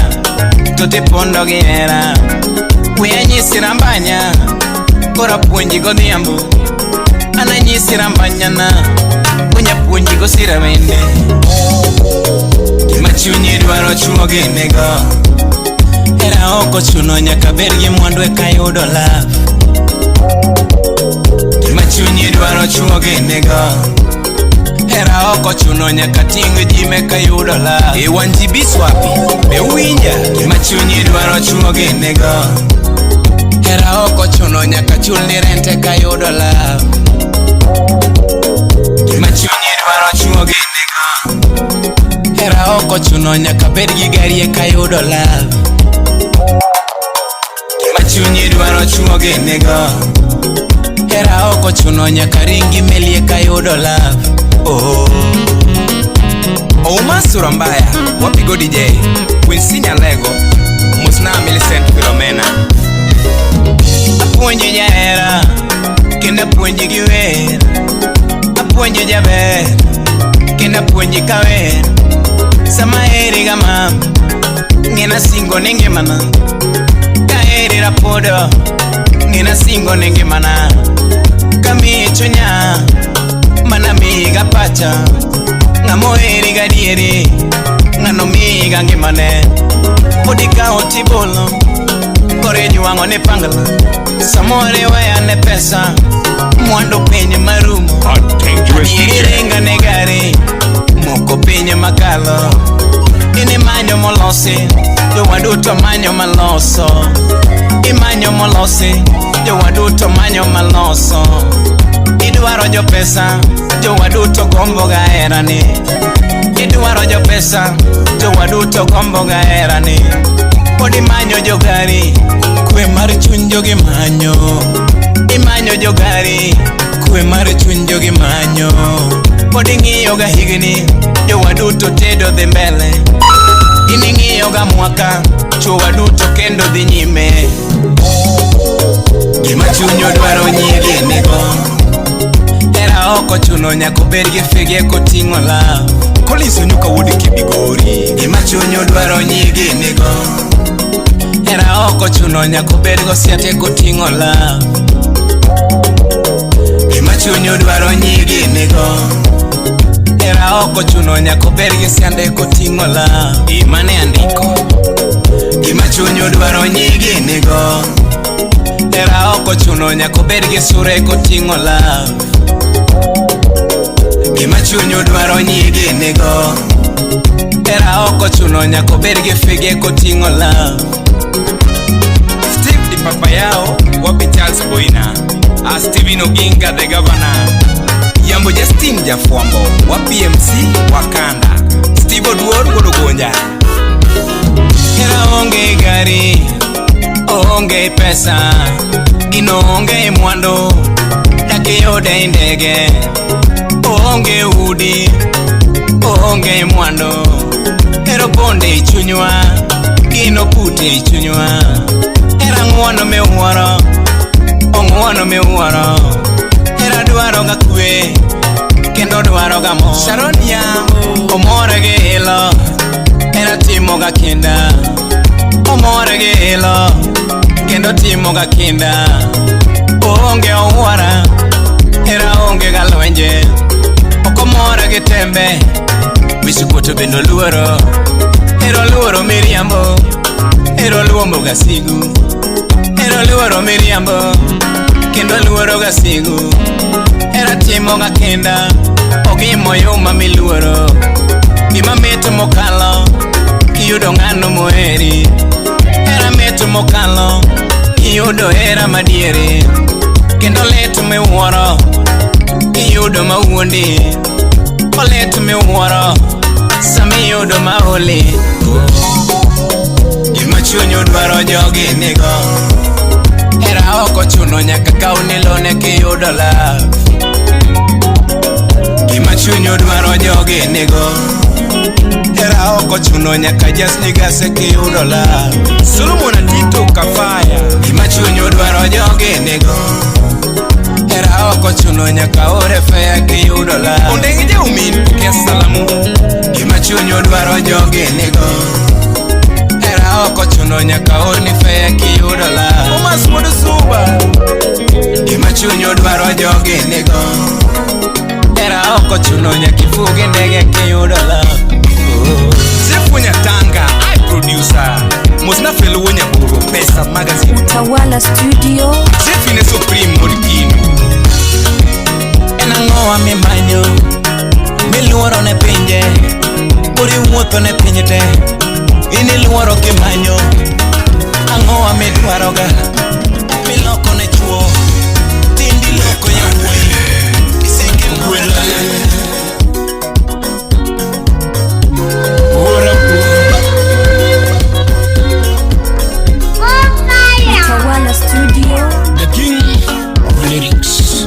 Tote pondo giera. Kuya nyisi rambanya. Kora puonji godhiambo. Ana nyisi rambanya na. Kunya puonji go sira wende. Gima chunyi dwaro chuo ginego. Era oko chuno nyaka bergi mwandu eka yudo love. Gima chunyi dwaro chuo ginego. Era oko chuno nyaka ting jime ka yudo love. Iwanji biswapi, be winja. Gima chunyi dwaro chuo ginego. Era oko chuno nyaka chulni rente ka yudo love. Gima chunyi dwaro chuo ginego. Era oko chuno nyaka bergi gari eka yudo love. Chunyi dwaro chuo ginego. Era oko chuno nyaka ringi melie ka yudo love. Oh Masura mbaya. Wapigo DJ Winsinya Lego Musna Millicent Philomena. Apuonje jaera kenda puonje giwer. Apuonje jaber kenda puonje kawer. Sama eri gama ngena singo nenge mana. Kaeri rapodo ngena singo nenge mana. Kami chunya mana miga pacha. Ngamo eri gadieri ngano miga ngimane. Podika otibolo kore juango ne pangala. Samore waya ne pesa mwando penye marumo. A dangerous DJ. Nga negari moko penye makalo. Ini manyo molose yo waduto manyo maloso. Imanyo molose yo waduto manyo maloso. Idwaro jo pesa jo waduto gombo ga erani. Idwaro jo pesa jo waduto gombo ga erani. Podi manyo jo gari kwe mar chunjo gi manyo. Imanyo jo gari kwe mar chunjo gi manyo. Podi ng'iyo ga higni jo waduto tedo dhi mbele. Ini ng'iyo ga mwaka cho waduto kendo dhi nyime. Gima chunyo dwaro nyiri nego. Era oko chuno nyako bergi fige koting'o love. Koliso nyuka wudi kibigori. Gima chunyo dwaro nyiri nego. Era oko chuno nyako bergo siate koting'o love. Gima chunyo dwaro nyigi nigo. Era oko chuno nyako bergi siande koting'o la. Imane andiko. Gima chunyo dwaro nyigi nigo. Era oko chuno nyako bergi sure koting'o la. Gima chunyo dwaro nyigi nigo. Era oko chuno nyako bergi fige koting'o la. Steve di papa yao wapi Charles Boina. Steven Oginga the governor. Yambo Justin Jafwambo wapi MC Wakanda. Steve Oduor Godogonja. Era onge gari, onge pesa, ino onge mwando, dake yode ndege. Onge udi, onge mwando, ero bonde ichunywa, gino pute ichunywa. Era ngwono me uwaro, ongwono me uwaro. Era dwaro ga kwe, kendo dwaro ga mo. Sharon yango, omore ge ilo, era timo ga kinda. Omore ge ilo, kendo timo ga kinda. Onge uwara, era onge ga lwenje. Okomore ge tembe, wisukoto bendo luoro. Ero luoro miriambo, ero luombo ga sigu. Ero luoro miriambo, kendo luoro ga sigu. Era timo ga kenda, ogimo yuma miluoro. Gima meto mokalo, kiyudo ng'ano moheri. Era meto mokalo, kiyudo era madieri. Kendo leto miwuoro, kiyudo mawuondi. Oleto miwuoro, sami yudo maoli. Gima chunyo dwaro jogi nigo. Era oko chuno nyaka kaunilone kiyudo love. Gima chunyo dwaro jogi nigo. Era oko chuno nyaka just nigase kiyudo love. Solomon Atito Kafaya. Gima chunyo dwaro jogi nigo. Era oko chuno nyaka ore fea kiyudo love. Ondegi je umin kia salamu. Gima chunyo dwaro jogi nigo. Era oko chuno nyaka orni fea kiyudo love. Omas modu suba. Gima chunyo dwaro jogi nigo. Era oko chuno nyaka ifuge ndege kiyudo love. Sefunya Tanga, I producer. Mosna felu wonya buru pesa magazine. Utawala studio. Sefine supreme morikino. Enangoa mi manyo, miluoro ne pinje. Uri wuotho ne pinjete, ini luoro ki manyo. Angoa mi dwaroga, miloko ne chuo. Tindi loko ya wuoyi, isenge mwela. Utawala studio. The king of lyrics.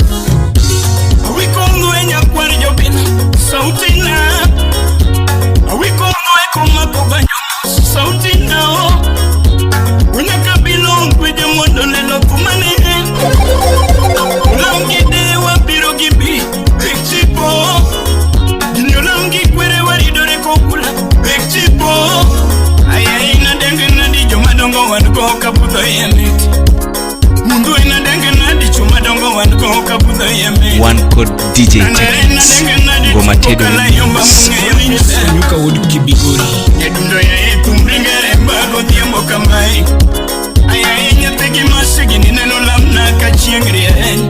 We kongo enya kwari jobina sauti na. We kongo ekoma kobanyo sauti na o. Una kabilo kweje mondo lelo kumane. Ulangide wa biro gibi big chipo. Dinyolangi kwere waridore kokula big chipo. Aya ina denge na dijo madongo wanko kabuto yemiti. Mundu ina denge na dijo madongo wanko kabuto yemiti. One code DJ Techniques. Ngoma Tedo. Nyuka wodu kibigori. Nyadundo ya yetu mringere mbago tiembo kamai. Aya ina teki masigi ni neno lamna kachiengri en.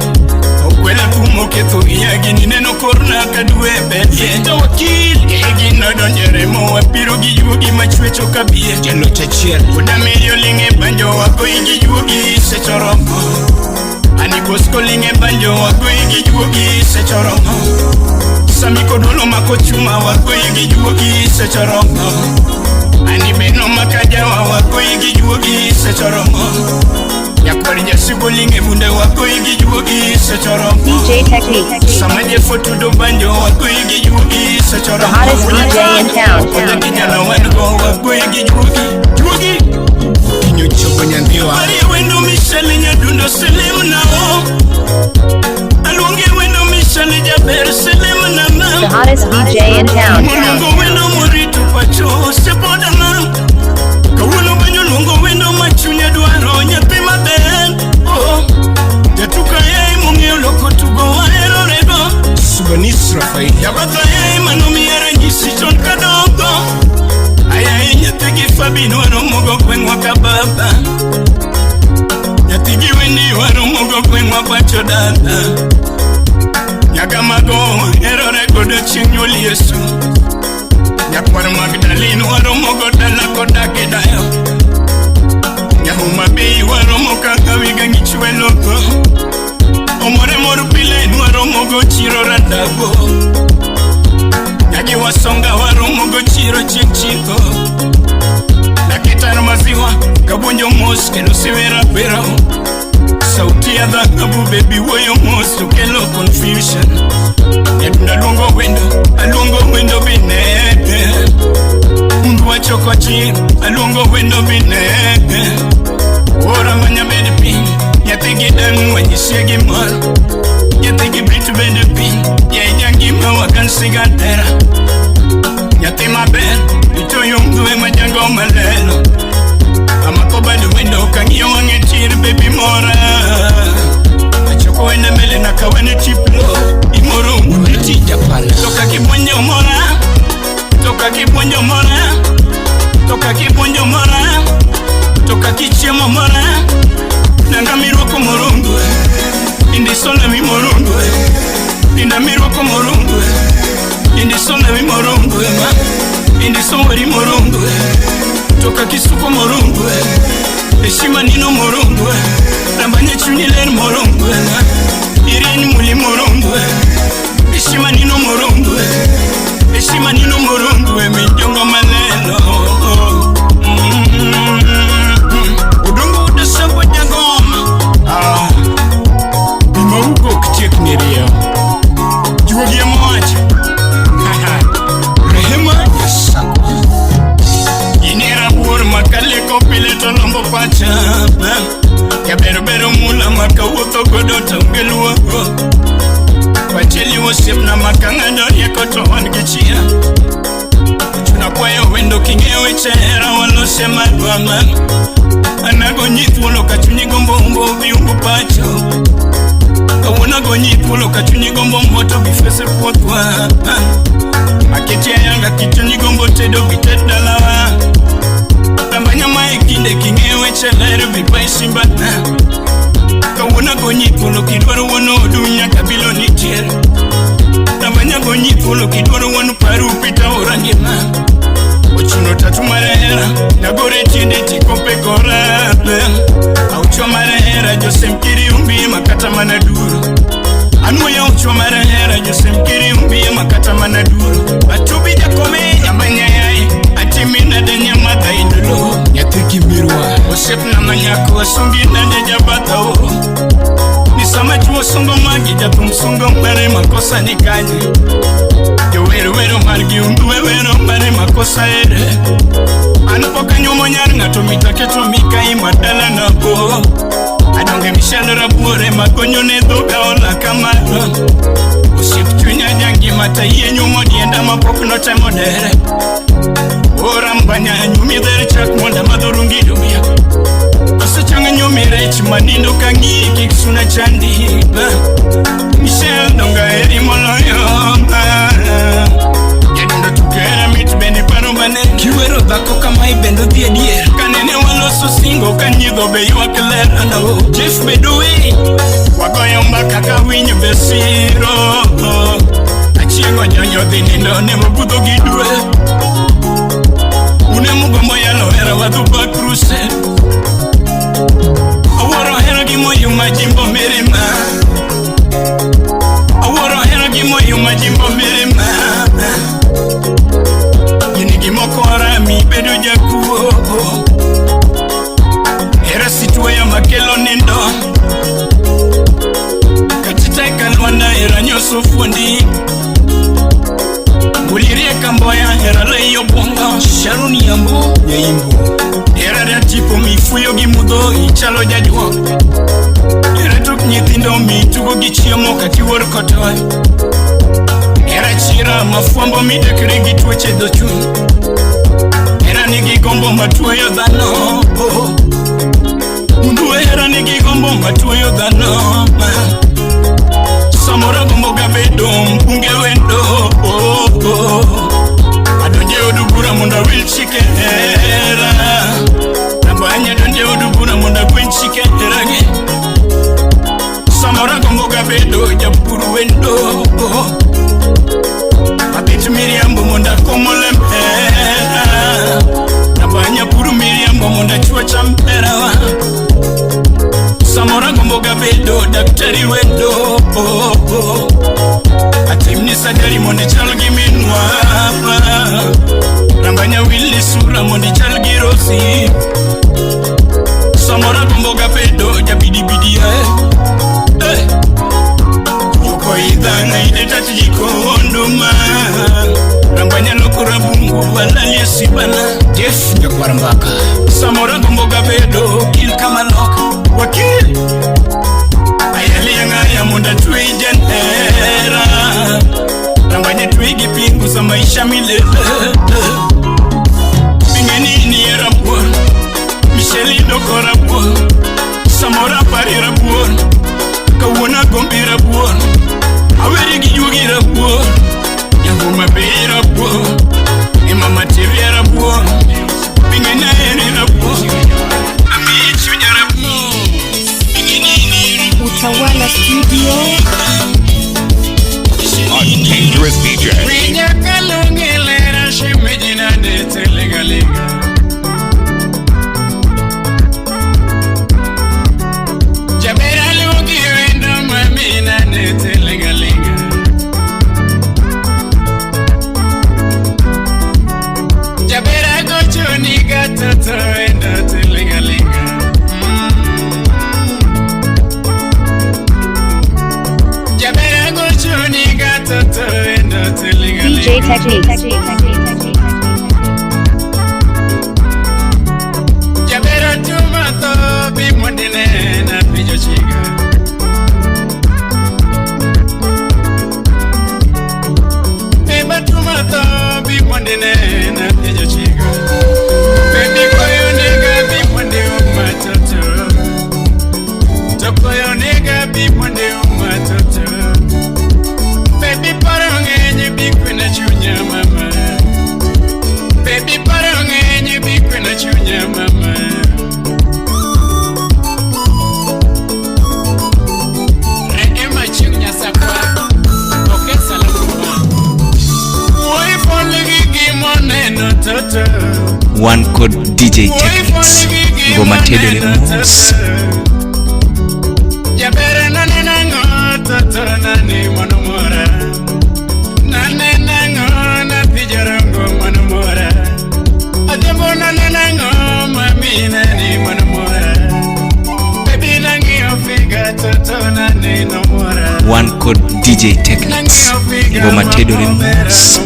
Okwela kumoke to yagi ni neno korna kadwe bedye. Yeta wakili egi no donjere mo wapiro gijugi machwecho kabie. Jalo chachiel. Udamerio linge banjo wako igijugi sechoromo. Anikosko linge banjo wako igijugi sechoromo. Samiko dolo mako chuma wako igijugi sechoromo. Anibeno makajawa wako igijugi sechoromo. Yakwari jasigo linge bunde wako igijugi sechoromo. DJ Techniques. Samaje foto do banjo wako igijugi sechoromo. The hottest DJ in town. Oda kijana wako wako igijugi. Jugi. Kinyo choko nyandiwa. Mari wendo Michelle nyadundo selim na o. Alonge wendo Michelle jaber selim na ma. The hottest DJ in town. Mulungo wendo muritu pacho sepoda na. Kawuno banyo lungo wendo machunya duaro nyathi maben. Oh. Jatuka yai mungi loko tugo waero Ebenezer Rafael Yabataya manomiera nyisichon kadongo Aya nyategi Fabino waromogo kwengwa kababa Nyatigi Wendy waromogo kwengwa pacho dada Nyakamago erore kodo chinyuli Yesu Nyakwar Magdalene waromogo dala koda gedayo Nyahuma Bei waromoka kawiga ngichwe logo Omore moru pile waromogo chiro radago Nyagi wasonga waromogo chiro chichiko Nakitano maziwa kabonjo mos kelo siwera berao Sauti ya dhahabu baby woyo mos ukelo confusion Yadunda alungo wendo binebe Mundu wa choko chiro alungo wendo binebe Ora manya bedi ping Yatigi danu wanyisiegi maro Yatigi britu bedi ping Yajangi mawakan sigatera Yati maber Ito yungwe majango malelo Amakoba du wendo kangiyo wange chiri baby mora Achoko wende mele na kawane chiplo Imorungu neti japala Toka kibonjo mora Toka kibonjo mora Toka kibonjo mora Toka kichemo mora Nanga miroko morungu Indi sole mi morungu Inda miroko morungu Indi sole mi morungu Indi sole morungu Toka kisuko morungu Eshima nino morungu Rambanye chunilen morungu Irini muli morungu Eshima nino morungu Eshima nino morungu Minjongo malelo Udungu udasambo jagoma Imaugo kitiek nirio Juogie moacha Rehema yasako Inera buor makale kopile tolombo pacha Ya bero mula maka uoto godota ungelua Wacheli wosip na makanga dori koto wangichia Uchuna kwayo wendo kingewe chera walose madwama Anago nyithulo kachunyi gombo umbo viungo pacho Kawuna go nyithulo kachunyi gombo moto bifese potwa Maketia yanga kichunyi gombo tedo bitedala Tambanya mae kinde kingewe chelere bipai simbata Kawuna go nyithulo kidwaro wano dunya kabilo nitiere Tambanya go nyithulo kidwaro wano paru pita orangima Ochuno tatu marehera Nagore tiende tikope korabe Aucho marehera Jose mkiri umbi makata manaduru Anu ya ucho marehera Jose mkiri umbi makata manaduru Atubi jakome nyambanya yai Atimina denya mada indolo Nyatiki mirwa Osep na manyako Asumbi nade jabata o Nisama chuo songo magi Jatum songo mbare makosa nikanye Yo wero margi unduwe wero mbare makosa ere Anupoka nyumo nyar ngato mitaketo mika imadala na bo Adonge mishale rabure magonyo ne dhoga ola kamano Usip chunya jangi mata iye nyumo dienda mapok no temo dere Ora mbanya nyumi dhere chak monda madhurungi dumia Osechanga nyumi rech manindo kangi kiksuna chandi Michelle donga eri moloyo Yadundo tukera mit bende paro bane Kiwero dhako kama ibendo dhie dier Kanene waloso singo kanyigo be yuak lera no Jeff Bedui Wagoyo mbaka kawinyo besiro Achiengo nyonyo dhinindo nemo budho gidwe Unemu gombo yalo hera wadhuba kruse Aworo hera gimoyu majimbo mirima Aworo hera gimoyu majimbo mirima Yini gimokora mi bedo jakuo Hera situwe ya makelo nindo Katita ikalwanda hera nyoso fundi Mulirie kamboya hera leyo bonga Sharuni yambo ya imbo Hera da tipo mifuyo gimudho ichalo jajuo Hera tuk nyithindo mitugo gichiemo katiwor kotoy Hera chira mafuambo midekre gituoche dhochun Hera nigi gombo matuoyo dhano Mundu hera nigi gombo matuoyo dhano Samora gombo gabedo mpunge wendo Adonje odubura munda wil chikera Nambanya donje odubura munda kwen chikera ge Samora gombo gabedo jaburu wendo Abit Miriam munda komolempera Nambanya puru Miriam munda chua champera wa Samora gombo gabedo daktari wendo Atimni sadari mondi chalgi minwapa Rambanya willi sura mondi chalgi rosi Samora gombo gabedo jabidi bidi Yoko idhanga idetati jiko onduma Rambanya lokura bungu walali sibana Jeff Nyakwarambaka Samora gombo gabedo kil kamalok Wakil Ayali yanga munda tuijen era Rambanya tuigi pingu za maisha milele Pingeni ni erabuon Micheli doko rabuon Samora pari rabuon Kawona gombi rabuon Aweri gijugi rabuon Yanguma bei rabuon Imama TV rabuon Pingeni eri rabuon Ami chunya rabuon Utawala Studio. A dangerous DJ. Winya kalungelera shimejina dete lega lega. Jabera lungi wendo mamina dete lega lega. Jabera gochoni gatoto wendo te lega lega. DJ Techniques. Jabera tumato bimondine na pijo chiga. Beba tumato bimondine na pijo chiga. Baby koyo nega bimonde umatoto. Tokoyo nega bimonde umatoto. Baby parongenye bikwena chunya mama. Baby parongenye bikwena chunya mama. Reema chunya sakwa. Oke salamu kwa. Woi fonligi gimoneno toto. One code DJ Techniques. Ngoma Tedele Moves. Jabere nanena ngototo nani monomora. Nanena ngona pijarango monomora. Adembo nanena ngoma mina ni monomora. Baby nangi ofiga toto nani nomora. One code DJ Techniques. Ngoma Tedele Moves.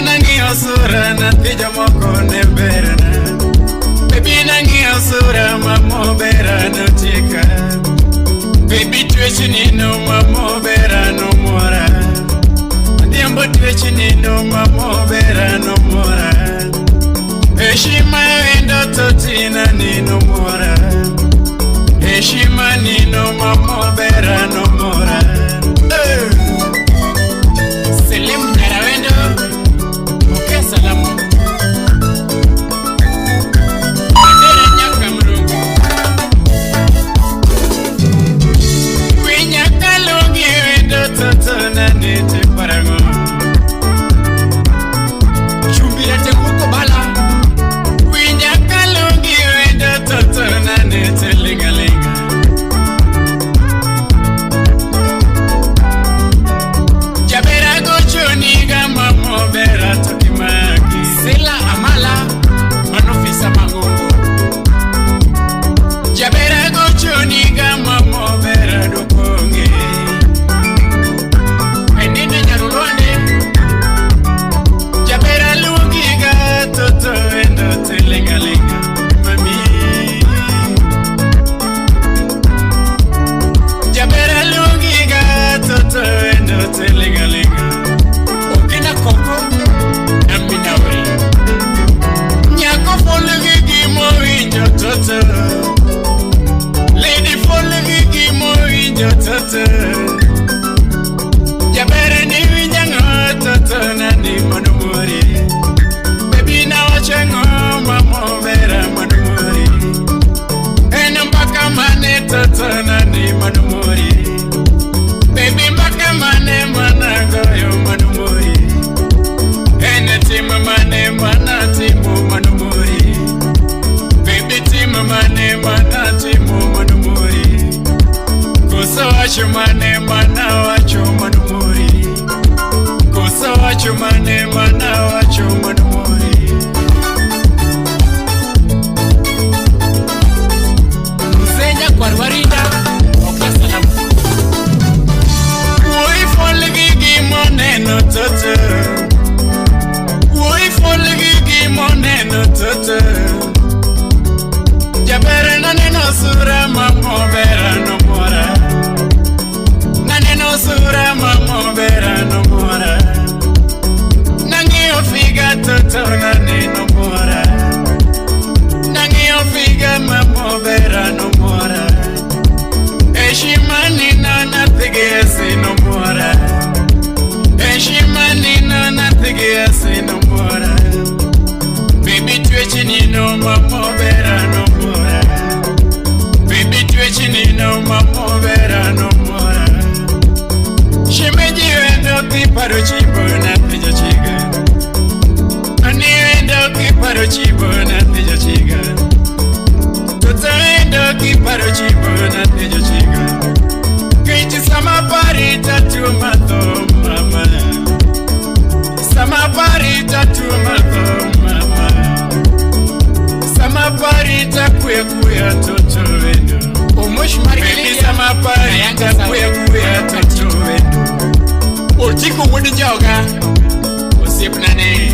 Nangi osura na pijamoko neberana. Baby nangi osura mamo bera no tika. Baby twechini no mamo bera no mora. Diambo twechini no mamo bera no mora. Eshima endo totina ni no mora. Eshima ni no mamo bera no mora. Selim Jarawendo. Okay, salamu. Chumbira te kuko bala. Winya kalungi wendo toto mane mana goyo manumuri. Ene timu mane mana timu manumuri. Baby timu mane mana timu manumuri. Kosa wacho mane mana wacho manumuri. Kosa wacho mane mana wacho manumuri. Mzenya kwa warida okesa na Woi folgigi moneno toto. Woi folgigi moneno toto. Jabere naneno sura mamo bera no mora. Naneno sura mamo bera no mora. Nangio figa toto naneno mora. Nangio figa mamo bera no mora. Eshimani na tigesi no mora. Eshimani na tigesi no mora. Baby twechini no mamo bera no mora. Baby twechini no mamo bera no mora. Shimeji wendo kiparo chibo na tijo chiga. Ani wendo kiparo chibo na tijo chiga. Tuta wendo kiparo chibo na tijo chiga. Keiti sama pari tatu mato mama. Sama pari tatu mato mama. Sama pari takuya kuya toto wendo. Omosh margeli sama pari takuya kuya toto wendo. Otiko wodi joga. Osip nane.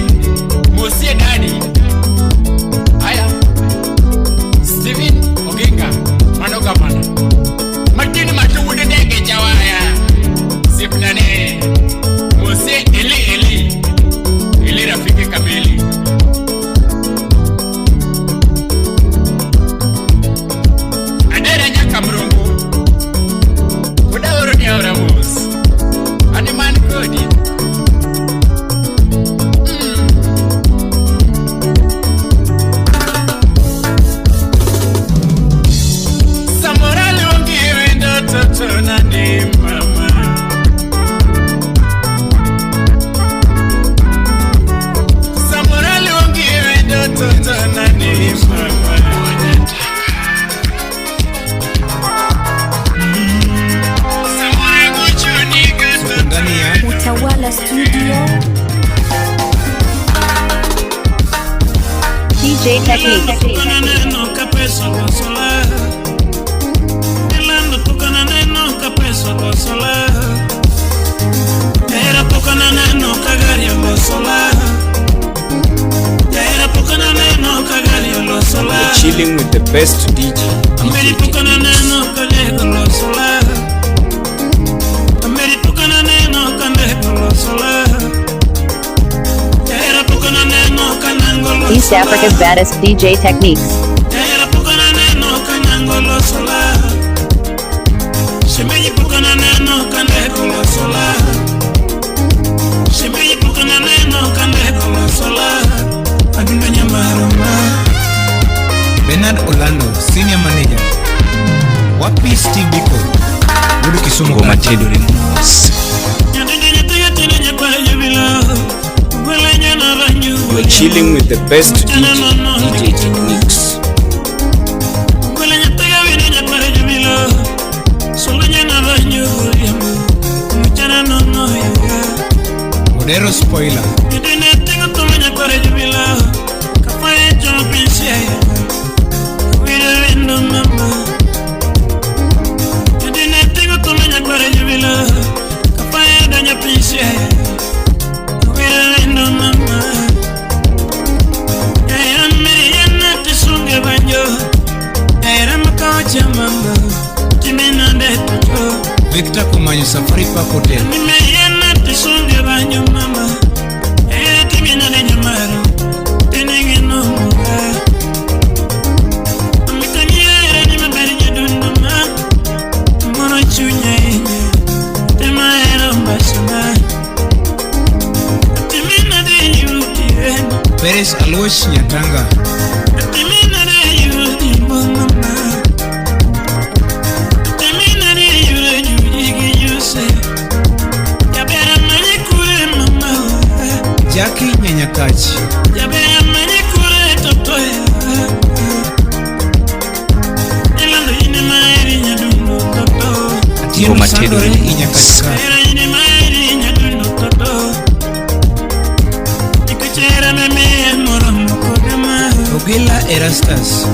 Mosie dadi. Aya. Steven Oginga. Manoka mana. Matini matu wodi dege jawaya. Sip nane. Mosie Eli. Eli rafiki kamili. Adera nyaka mrungu. Uda uru ni auramus. Animan kodi. Samora lungi wendo toto na ni mama. Samora lungi wendo toto na ni mama. Samora kuchuni gato Utawala Studio. DJ Techniques. Chilling with the best DJ East Africa's baddest DJ Techniques. Bernard Orlando, Senior Manager. Wapi Steve Biko? Guru Kisumu Ngoma Tedore Mos. You're chilling with the best DJ Techniques. Odero Spoiler. Victor Kumanyu Safari Park Hotel. Peres Alois Nyatanga. Jackie Nyanyakachi. Ngoma Tedore Inyakatika. Ogila Erastus.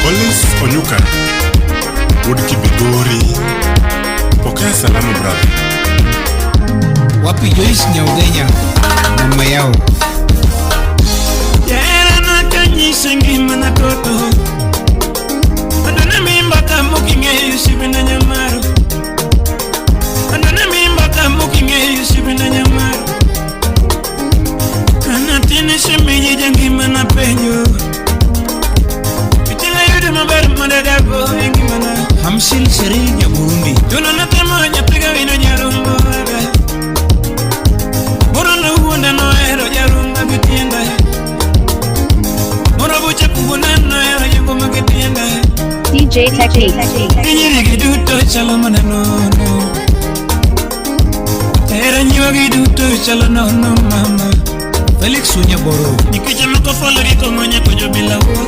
Collins Onyuka, Wood Kibigori. Pokea salamu brother. Wapi Joyce Nyaudenya, mama yao. Yera na kanyisa ngima na toto. Adana mimba kamukinge yusibina nyamaru. Adana mimba kamukinge yusibina nyamaru. Kana tine shemeji jangima na penyo. Pitila yudu mabaru madadabo ngima na. Hamsil Sheril ya Burundi. Tuna natema nyapiga wino jarumbo. Morono huonda no ero jarumba gitienda. Morobucha kubunano ero yungo magitienda. DJ Technique. Inyiri giduto chalo mananono. Era nyiwa giduto chalo nono mama. Felix Unyaboro. Nikija mkofolo gikongonya kojo bila uo.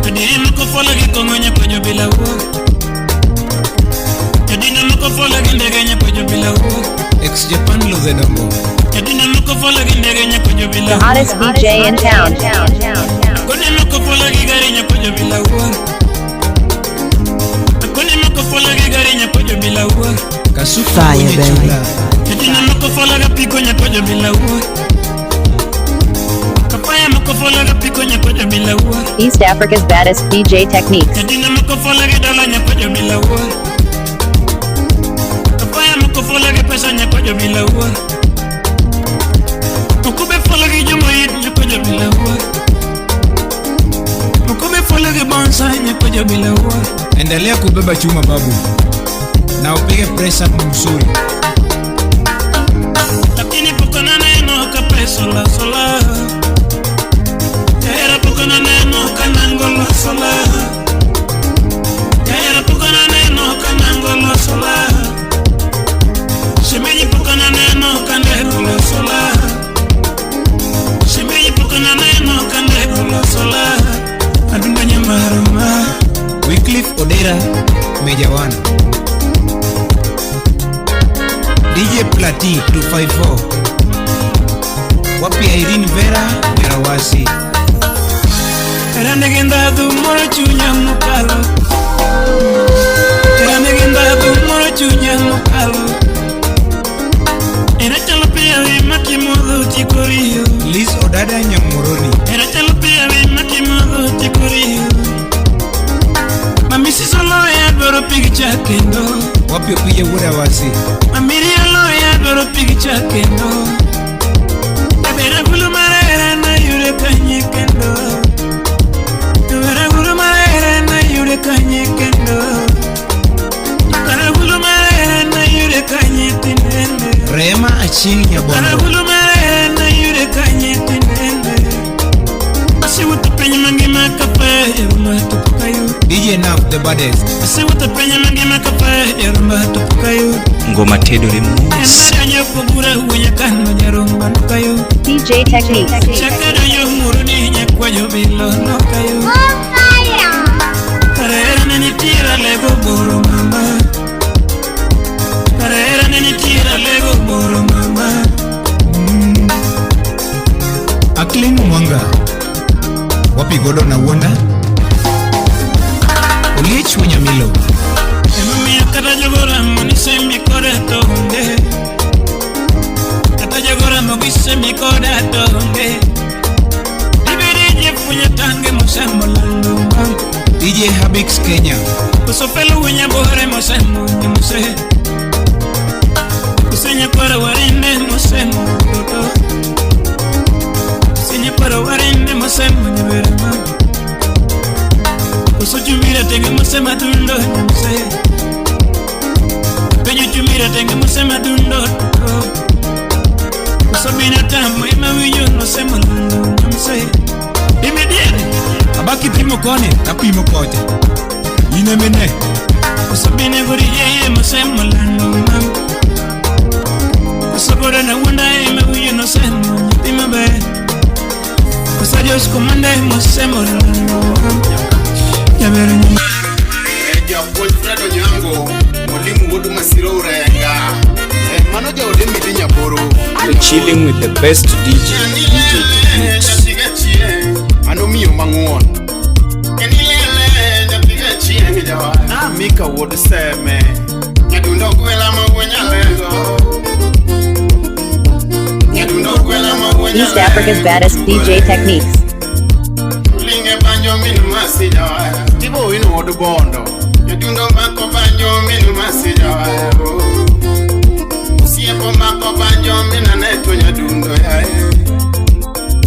Adiri mkofolo gikongonya kojo bila uo. Adina mkofolo gindegenya kojo bila uo. Ex-Japan Luzedombo. Adina mkofolo gindegenya kojo bila uo. The hottest DJ in town. Kone mkofolo gigarinya kojo bila uo. Kone mkofolo gigarinya kojo bila uo. Kasuka Onyechula. Adina mkofolo gapikonya kojo bila uo. Kapaya mkofolo gapikonya kojo bila uo. East Africa's baddest DJ Techniques. Adina mkofolo gidalanya kojo bila uo. Kapaya mkofolo gapesanya kojo bila uo. Mkube fola gijumo yit kojo bila uo. Mkube fola gibonsanya kojo bila uo. Endelea kubeba chuma babu. Na upige press up mzuri. Lakini pukana neno kapeso la sola. Era pukana neno kanangolo sola. Era pukana neno kanangolo sola. Shemeji pukana neno kanangolo sola. Shemeji pukana neno kanangolo sola. Adunda nyamaruma. Wycliffe Odera Mejawana. DJ Plati 254. Wapi Irene Vera Mirawasi. Era negenda du moro chunya mukalo. Era negenda du moro chunya mukalo. Era chalopia we makimodo tikorio. Liz Odada Nyamuroni. Era chalopia we makimodo tikorio. Mamisi solo ya doro picture kendo. Wapi Opiye Wuda Wasi. Mamiri alo ya doro picture kendo. Ebera gulu marera na yure kanye kendo. Ebera gulu marera na yure kanye kendo. Ebera gulu marera na yure kanye tinende. Rema Aching Nyabondo. Ebera gulu marera na yure kanye tinende. Asi wuta penye mangi makape yeruma tupukayo. DJ Nav the baddest. Asi wuta penye mangi makape yeruma tupukayo. Ngoma Tedore Moose. Endanya kubura hunya kano yeruma tukayo. DJ Technique. Chakara yo muruni nyakwayo bilo nokayo. Karera nani tira lego boro mama. Karera nani tira lego boro mama. Aklin Mwanga. Wapi Godo na Wonda. Oliech Unyamilo. Emami akata jogora monise mi kore tonge. Kata jogora mogise mi kore tonge. Ibiri jefunya tange musemo lando. DJ Habix Kenya. Kusopelo unya bore musemo muse. Kusenya para warinde musemo dodo. Kusenya para warinde musemo nyeberema. Kusochumira tenge musema dundo muse. Penyo chumira tenge musema dundo. Sabina tamu ima winyo no sema nundu Namse Imediere Abaki pimo kone na pimo kote Ine mene Sabine gori ye ma sema lanu mam Sabora na wanda ima winyo no sema Ima be Sajos komande ma sema lanu Yabere ni Eja Wilfredo Nyango Mwalimu Wodu Masiro Urenga Manager Odemi Dinya Boro. You're chilling with the best DJ Techniques. Anomio Manguon. Mika would say, man. You do not go East Africa's baddest DJ Techniques. Tibo in order bondo. You do not back up and your message. Sipo mako banjo mina neto nyadundo yae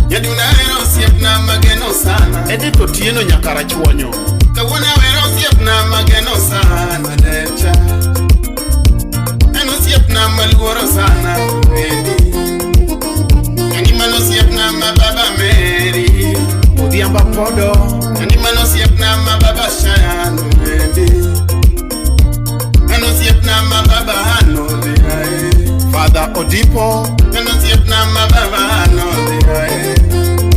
Nyaduna wero siep na mageno sana Edito tieno nyakara chuonyo Kawuna wero siep na mageno sana Decha Eno siep na maluoro sana Edi Enimano siep na mababa Mary Udiamba podo Enimano siep na mababa Shayano Edi Eno siep na mababa Hano Father Odipo, and not Vietnam, no,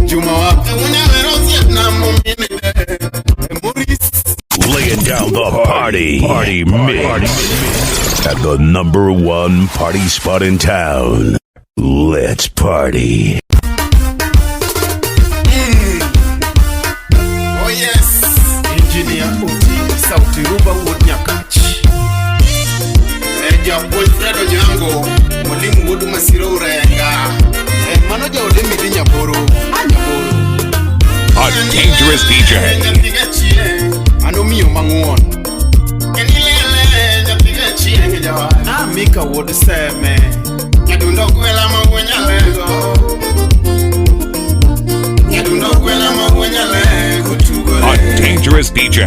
Juma, laying down the party mix at the #1 party spot in town. Let's party. Oh yes, Engineer Oti, Sauti Ruba Wodnyakachi. Eja Wilfredo Nyango, Mwalimu Wodu Masiro Urenga. Manager Odemi Dinya Boro. A dangerous DJ. Anomio Manguon. Mika would say, man. You do not go along when you lego. You do not go along when you lego to go. A dangerous DJ.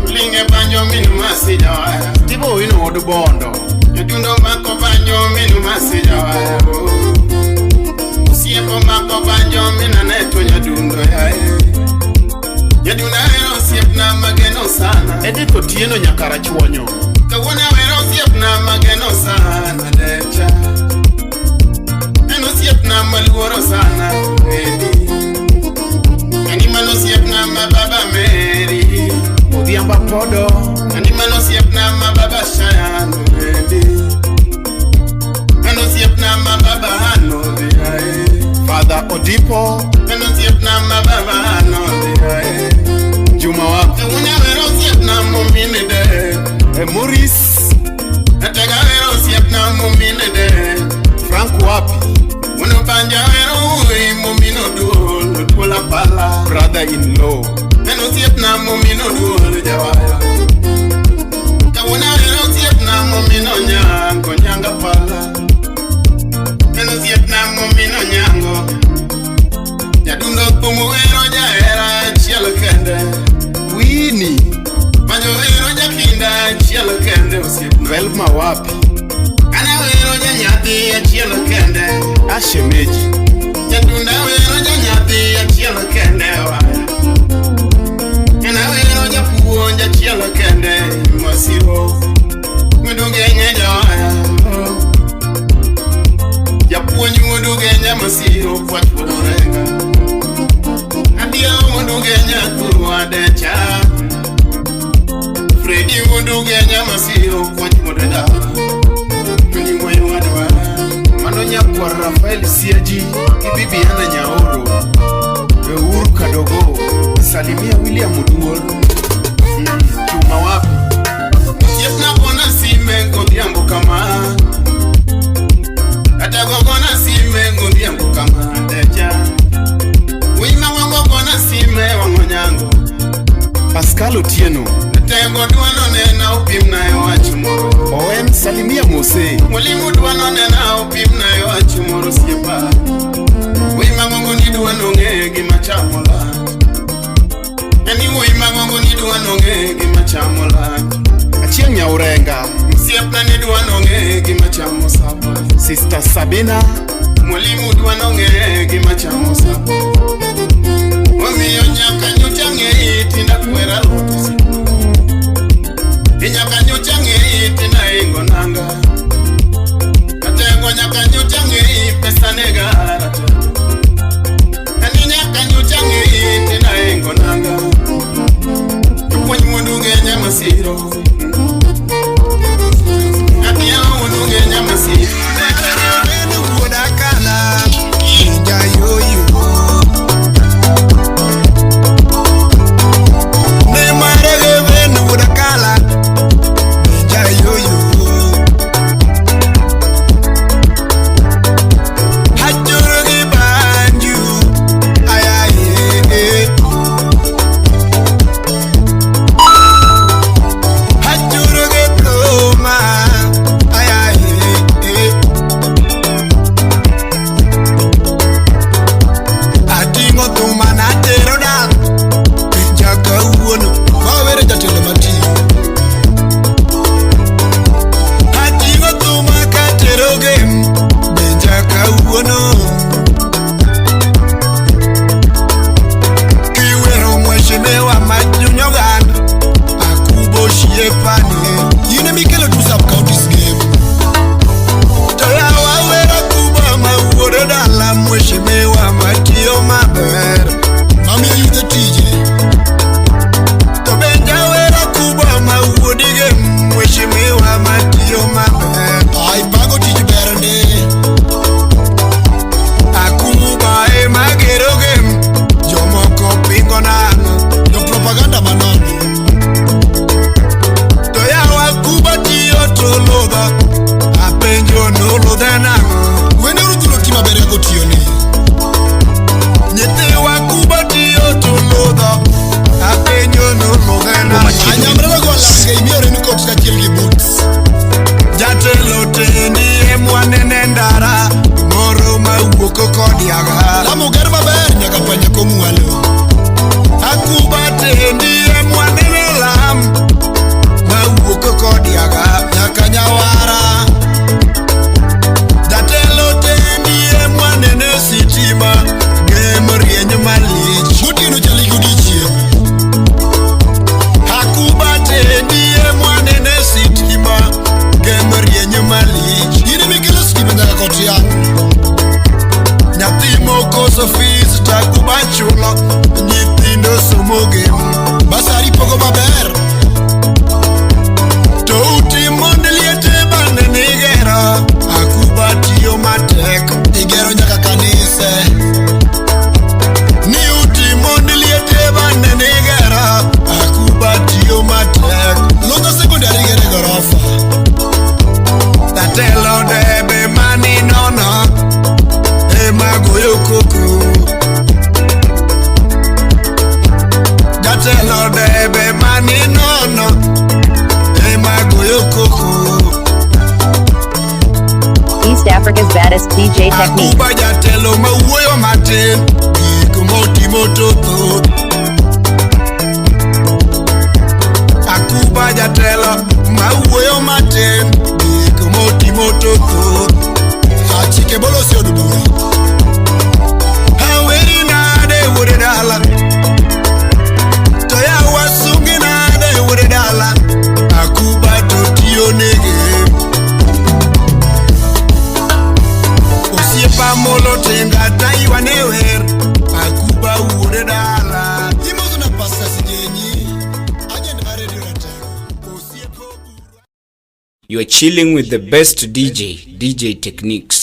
Linga banjo minuma sija. Tibo ino odu bondo. You do not mako banjo minuma sija. Sipo mako banjo mina neto nyadundo ya. Yaduna wero siep na mageno sana. Edito tieno nyakara chuonyo. Kawuna wero siep na mageno sana. Decha Eno siep na maluoro sana. Edi Enimano siep na mababa Mary Udiamba podo Enimano siep na mababa Shayano. Edi Eno siep na mababa Hano. Father Odipo, eno siep na mababa Hano. Juma wapte wuna wero siep na mumine de. Maurice Natega wero siep na mumine de. Frank wapi Wuna panja wero uwe mumino duol. Tula pala brother-in-law. Eno siep na mumino duol jawaya. Kawuna wero siep na mumino nyango. Nyanga pala Eno siep na mumino nyango. Yadundo kumu wero jaera chielo kende. Wini Manjo wero jakinda chielo kende usiep. Velma wapi Ana wero janyati chielo kende. Ashemeji Yadunda wero janyati chielo kende waya. Ana wero japuonja chielo kende. Masiro Mudugenya jawaya. Japuonju mudugenya masiro kwa turenga. Adia mudugenya kurwa decha. Freddy mudugenya masiro kwa turenga. Kuni moyo wadwa. Manonya kwa Rafael Siaji. Kibibi ana nyaoro. Uru kadogo. Salimia William Muduol. Chuma wapi Siepna kona sime ngodiambo kama. Ata gogona sime ngodiambo kama. Decha Wima wango kona sime wango nyango. Pascal Otieno Tengo duano nena upimna yo achumoro. Owen Salimia Mose Mwalimu duano nena upimna yo achumoro siepa. Wima wango ni duano ngegi machamola. Eni wima wango ni duano ngegi machamola. Achieng ya urenga Msiep na ni duano ngegi machamo sapa. Sister Sabina Mwalimu dwa nong'e gima chamo sa. Omiyo nyaka nyocha ng'e tinda kwera loto. Nyaka nyocha ng'e tinda ingo nanga. Katengo nyaka nyocha ng'e pesa negara. Ani nyaka nyocha ng'e tinda ingo nanga. Kwany mundu ng'enya masiro. Ati ya mundu ng'enya masiro. East Africa's baddest DJ Techniques. Akuba jatelo mawuoyo matin gik motimo toto achike bolo si od bura haweri nade wuode dala to ya wasungi nade wuode dala Akuba to tiyo nege osiepa molo tenga taiwa newer Akuba wuode dala imozuna pasta sijenyi. You are chilling with the best DJ, DJ Techniques.